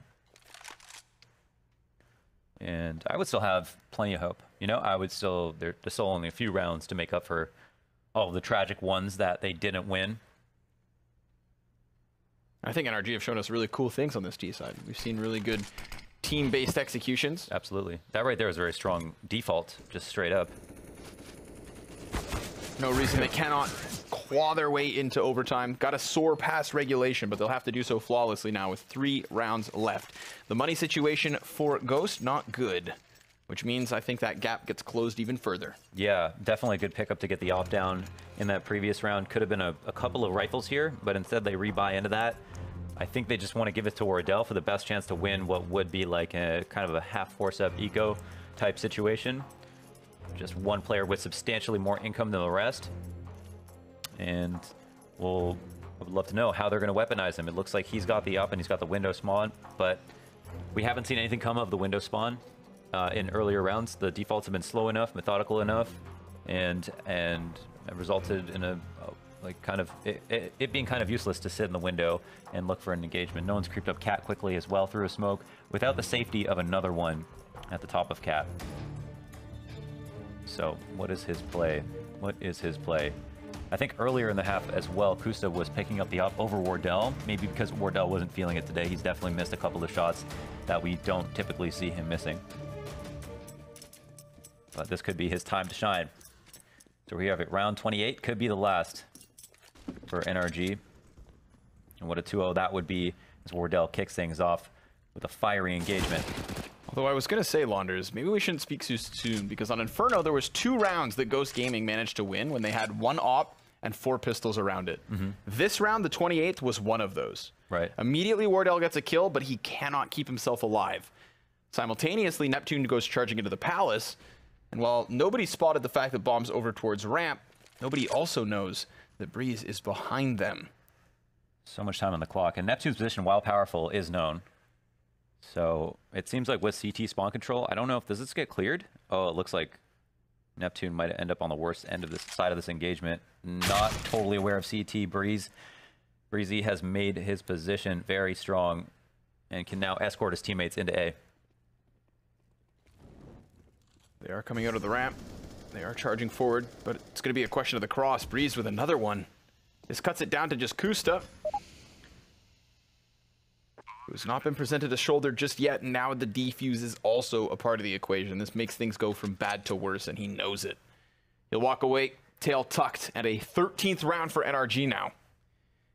And I would still have plenty of hope. You know, I would still, there's still only a few rounds to make up for all the tragic ones that they didn't win. I think NRG have shown us really cool things on this T side. We've seen really good team-based executions. Absolutely. That right there is very strong default, just straight up. No reason they cannot claw their way into overtime. Got to soar past regulation, but they'll have to do so flawlessly now with 3 rounds left. The money situation for Ghost, not good, which means I think that gap gets closed even further. Yeah, definitely a good pickup to get the op down in that previous round. Could have been a couple of rifles here, but instead they rebuy into that. I think they just want to give it to Wardell for the best chance to win what would be like a kind of a half force-up eco type situation. Just one player with substantially more income than the rest. And I would love to know how they're going to weaponize him. It looks like he's got the up and he's got the window spawn, but we haven't seen anything come of the window spawn in earlier rounds. The defaults have been slow enough, methodical enough, and have resulted in a like kind of it being kind of useless to sit in the window and look for an engagement. No one's creeped up Cat quickly as well through a smoke without the safety of another one at the top of Cat. So what is his play? What is his play? I think earlier in the half as well, Kusta was picking up the up over Wardell, maybe because Wardell wasn't feeling it today. He's definitely missed a couple of shots that we don't typically see him missing. But this could be his time to shine. So we have it. Round 28 could be the last for NRG. And what a 2-0 that would be as Wardell kicks things off with a fiery engagement. Although I was going to say, Launders, maybe we shouldn't speak too soon, because on Inferno, there was 2 rounds that Ghost Gaming managed to win when they had 1 op and 4 pistols around it. This round, the 28th, was one of those. Right. Immediately, Wardell gets a kill, but he cannot keep himself alive. Simultaneously, Neptune goes charging into the Palace, and while nobody spotted the fact that Bomb's over towards ramp, nobody also knows that Breeze is behind them. So much time on the clock, and Neptune's position, while powerful, is known. So it seems like with CT spawn control, I don't know if does this get cleared? Oh, it looks like Neptune might end up on the worst end of this side of this engagement. Not totally aware of CT. Breezy has made his position very strong and can now escort his teammates into A. They are coming out of the ramp. They are charging forward, but it's going to be a question of the cross. Breeze with another one. This cuts it down to just Kusta, who's not been presented a shoulder just yet, and now the defuse is also a part of the equation. This makes things go from bad to worse, and he knows it. He'll walk away, tail tucked, at a 13th round for NRG now.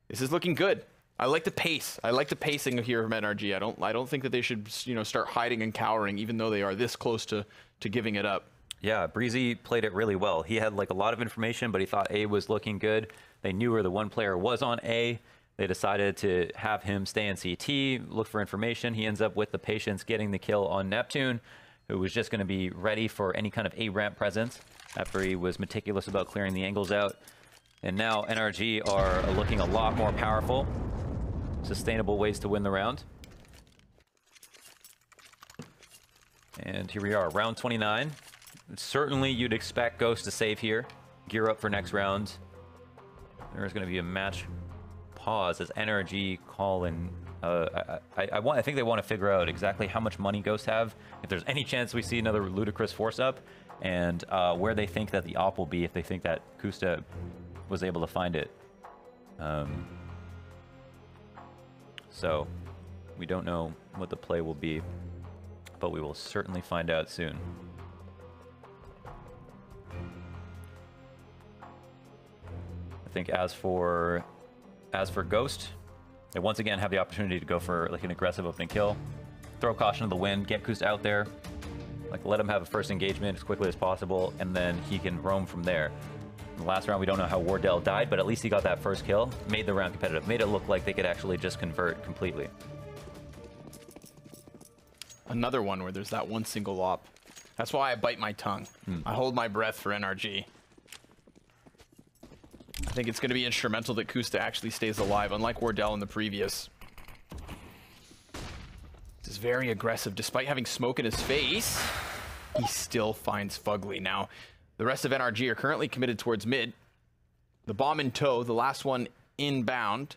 This is looking good. I like the pace. I like the pacing here from NRG. I don't think that they should, start hiding and cowering, even though they are this close to giving it up. Yeah, Breezy played it really well. He had like a lot of information, but he thought A was looking good. They knew where the one player was on A. They decided to have him stay in CT, look for information. He ends up with the patience getting the kill on Neptune, who was just going to be ready for any kind of A ramp presence after he was meticulous about clearing the angles out. And now NRG are looking a lot more powerful. Sustainable ways to win the round. And here we are, round 29. Certainly you'd expect Ghost to save here, gear up for next round. There's going to be a match pause as NRG call in. I think they want to figure out exactly how much money Ghosts have, if there's any chance we see another ludicrous force up, and where they think that the op will be if they think that Kusta was able to find it. So we don't know what the play will be, but we will certainly find out soon. I think as for Ghost, they once again have the opportunity to go for like an aggressive opening kill, throw caution to the wind, get Kusta out there, like let him have a first engagement as quickly as possible, and then he can roam from there. In the last round, we don't know how Wardell died, but at least he got that first kill, made the round competitive, made it look like they could actually just convert completely. Another one where there's that one single op. That's why I bite my tongue. I hold my breath for NRG. I think it's going to be instrumental that Kusta actually stays alive, unlike Wardell in the previous. This is very aggressive. Despite having smoke in his face, he still finds Fugly. Now, the rest of NRG are currently committed towards mid. The bomb in tow, the last one inbound.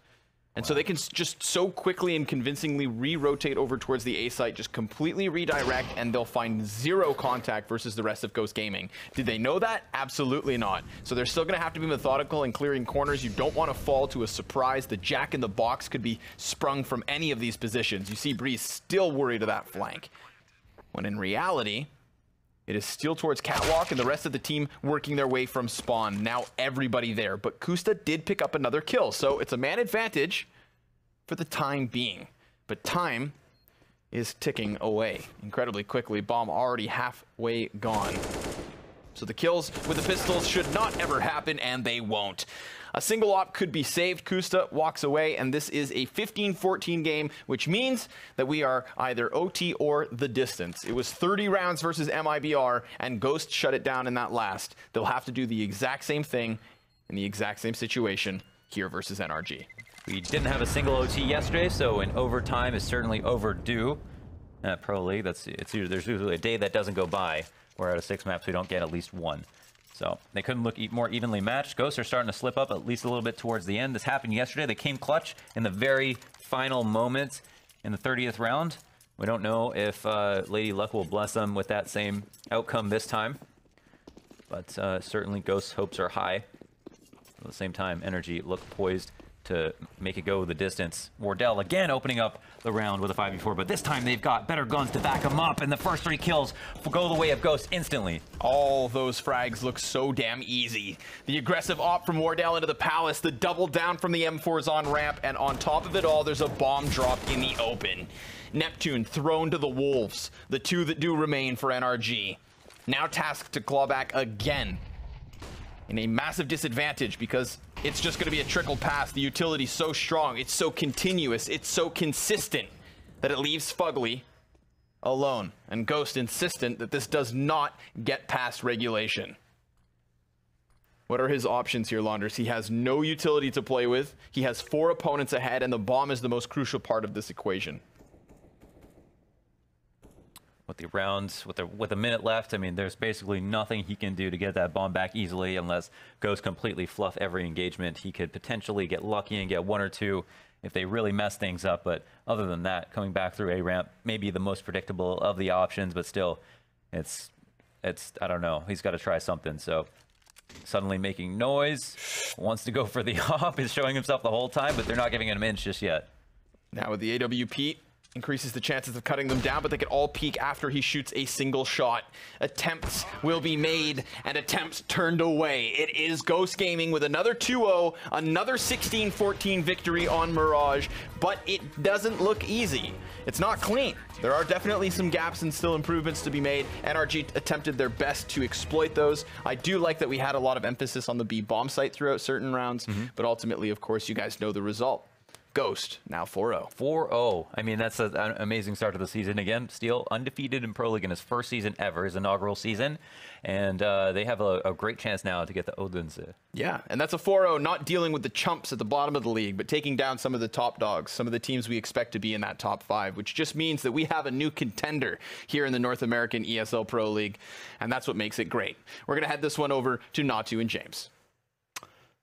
And so they can just so quickly and convincingly re-rotate over towards the A site, just completely redirect, and they'll find zero contact versus the rest of Ghost Gaming. Did they know that? Absolutely not. So they're still going to have to be methodical in clearing corners. You don't want to fall to a surprise. The jack in the box could be sprung from any of these positions. You see Breeze still worried of that flank, when in reality, it is still towards Catwalk and the rest of the team working their way from spawn. Now everybody there, but Kusta did pick up another kill, so it's a man advantage for the time being. But time is ticking away incredibly quickly. Bomb already halfway gone. So the kills with the pistols should not ever happen, and they won't. A single op could be saved. Kusta walks away, and this is a 15-14 game, which means that we are either OT or the distance. It was 30 rounds versus MIBR, and Ghost shut it down in that last. They'll have to do the exact same thing in the exact same situation here versus NRG. We didn't have a single OT yesterday, so an overtime is certainly overdue at Pro League. There's usually a day that doesn't go by where out of 6 maps we don't get at least one. So they couldn't look more evenly matched. Ghosts are starting to slip up at least a little bit towards the end. This happened yesterday. They came clutch in the very final moments in the 30th round. We don't know if Lady Luck will bless them with that same outcome this time. But certainly Ghost's hopes are high. At the same time, NRG look poised to make it go the distance. Wardell again opening up the round with a 5v4, but this time they've got better guns to back them up, and the first 3 kills go the way of Ghost instantly. All those frags look so damn easy. The aggressive op from Wardell into the Palace, the double down from the M4s on ramp, and on top of it all, there's a bomb drop in the open. Neptune thrown to the Wolves, the 2 that do remain for NRG. Now tasked to claw back again in a massive disadvantage because it's just going to be a trickle pass. The utility's so strong, it's so continuous, it's so consistent that it leaves Fugly alone. And Ghost insistent that this does not get past regulation. What are his options here, Launders? He has no utility to play with. He has 4 opponents ahead, and the bomb is the most crucial part of this equation. With the rounds, with a minute left, I mean, there's basically nothing he can do to get that bomb back easily unless Ghost completely fluff every engagement. He could potentially get lucky and get 1 or 2 if they really mess things up. But other than that, coming back through A ramp, maybe the most predictable of the options, but still, it's I don't know. He's got to try something. So suddenly making noise, wants to go for the op, is showing himself the whole time, but they're not giving him an inch just yet. Now with the AWP, increases the chances of cutting them down, but they can all peek after he shoots a single shot. Attempts will be made and attempts turned away. It is Ghost Gaming with another 2-0, another 16-14 victory on Mirage, but it doesn't look easy. It's not clean. There are definitely some gaps and still improvements to be made. NRG attempted their best to exploit those. I do like that we had a lot of emphasis on the B bomb site throughout certain rounds, but ultimately, of course, you guys know the result. Ghost, now 4-0. 4-0. I mean, that's an amazing start to the season. Again, Steel undefeated in Pro League in his first season ever, his inaugural season. And they have a great chance now to get the Odense. Yeah, and that's a 4-0, not dealing with the chumps at the bottom of the league, but taking down some of the top dogs, some of the teams we expect to be in that top 5, which just means that we have a new contender here in the North American ESL Pro League, and that's what makes it great. We're going to head this one over to Natu and James.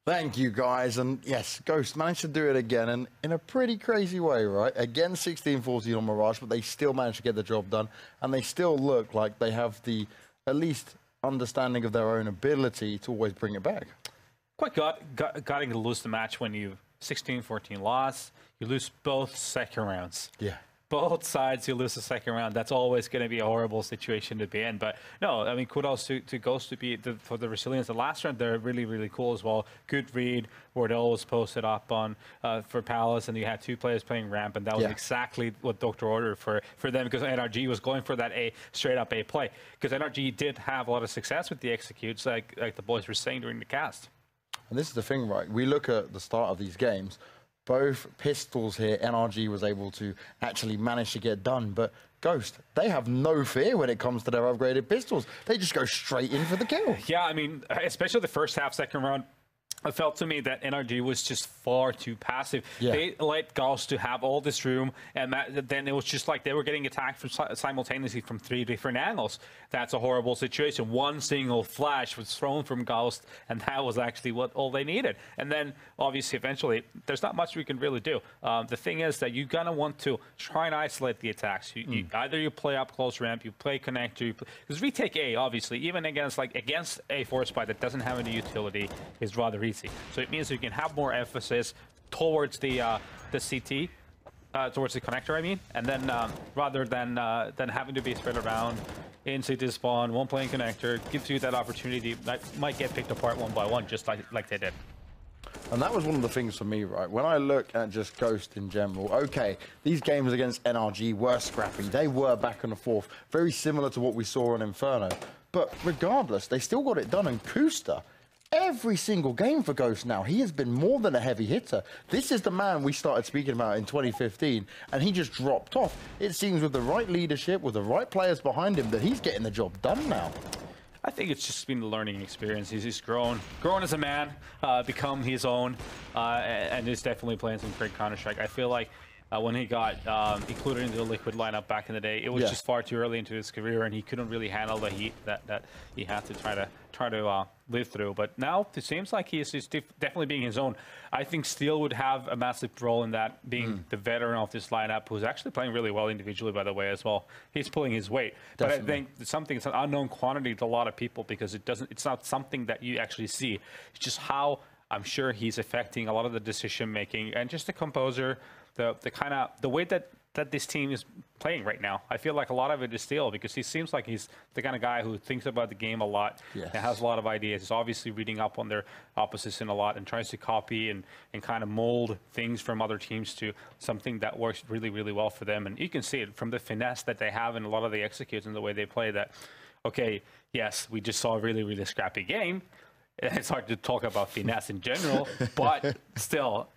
Thank you, guys. And yes, Ghost managed to do it again, and in a pretty crazy way, right? Again, 16-14 on Mirage, but they still managed to get the job done, and they still look like they have the at least understanding of their own ability to always bring it back. Quite gutting to lose the match when you 16-14 loss. You lose both second rounds. Yeah. Both sides, you lose the second round. That's always going to be a horrible situation to be in. But no, I mean, kudos to Ghost for the resilience. The last round, they're really, really cool as well. Good read. Wardell was posted up on for Palace, and you had 2 players playing ramp, and that was exactly what Dr. ordered for them, because NRG was going for that straight up A play. Because NRG did have a lot of success with the executes, like the boys were saying during the cast. And this is the thing, right? We look at the start of these games. Both pistols here, NRG was able to actually manage to get done. But Ghost, they have no fear when it comes to their upgraded pistols. They just go straight in for the kill. Yeah, I mean, especially the first half, second round, it felt to me that NRG was just far too passive. Yeah. They let Gauss to have all this room, and then it was just like they were getting attacked simultaneously from 3 different angles. That's a horrible situation. One single flash was thrown from Gauss, and that was actually all they needed. And then, obviously, eventually, there's not much we can really do. The thing is that you're going to want to try and isolate the attacks. Either you play up close ramp, you play connector, because retake A, obviously, even against a force buy that doesn't have any utility, is rather easy. So it means you can have more emphasis towards the CT, towards the connector, I mean, and then rather than having to be spread around in CT spawn, one playing connector, gives you that opportunity that might get picked apart one by one, just like they did. And that was one of the things for me, right? When I look at just Ghost in general, okay, these games against NRG were scrappy. They were back and forth, very similar to what we saw in Inferno. But regardless, they still got it done. And Kusta, every single game for Ghost now, he has been more than a heavy hitter. This is the man we started speaking about in 2015, and he just dropped off. It seems with the right leadership, with the right players behind him, that he's getting the job done now. I think it's just been a learning experience. He's grown as a man, become his own, and is definitely playing some great Counter-Strike. I feel like when he got included into the Liquid lineup back in the day, it was just far too early into his career, and he couldn't really handle the heat that he had to try to live through. But now it seems like he's definitely being his own. I think Steel would have a massive role in that, being the veteran of this lineup, who's actually playing really well individually, by the way, as well. He's pulling his weight. Definitely. But I think it's an unknown quantity to a lot of people, because it's not something that you actually see. It's just how I'm sure he's affecting a lot of the decision making and just the composer, the way that this team is playing right now. I feel like a lot of it is still because he seems like he's the kind of guy who thinks about the game a lot and has a lot of ideas. He's obviously reading up on their opposition a lot and tries to copy and kind of mold things from other teams to something that works really, really well for them. And you can see it from the finesse that they have and a lot of the executes and the way they play that, okay, yes, we just saw a really, really scrappy game. It's hard to talk about finesse in general, but still,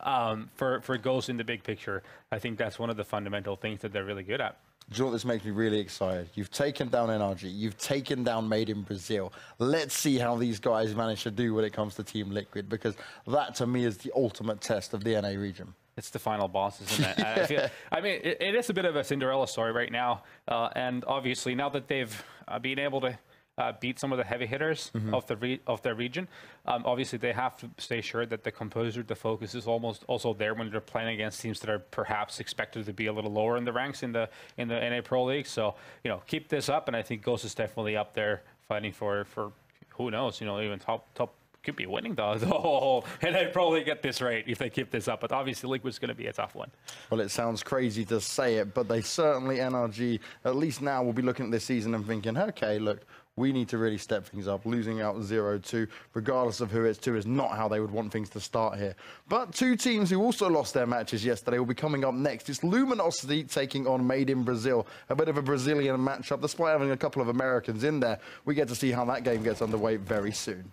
for goals in the big picture, I think that's one of the fundamental things that they're really good at. Do you know what this makes me really excited? You've taken down NRG. You've taken down Made in Brazil. Let's see how these guys manage to do when it comes to Team Liquid, because that, to me, is the ultimate test of the NA region. It's the final boss, isn't it? I mean, it is a bit of a Cinderella story right now. And obviously, now that they've been able to beat some of the heavy hitters of their region. Obviously, they have to stay sure that the composer, the focus is almost also there when they're playing against teams that are perhaps expected to be a little lower in the ranks in the NA Pro League. So, you know, keep this up, and I think Ghost is definitely up there fighting for who knows, you know, even top. Could be winning the whole, and they probably get this right if they keep this up. But obviously, Liquid's going to be a tough one. Well, it sounds crazy to say it, but they certainly, NRG, at least now, will be looking at this season and thinking, okay, look, we need to really step things up. Losing out 0-2, regardless of who it's to, is not how they would want things to start here. But two teams who also lost their matches yesterday will be coming up next. It's Luminosity taking on Made in Brazil. A bit of a Brazilian matchup. Despite having a couple of Americans in there, we get to see how that game gets underway very soon.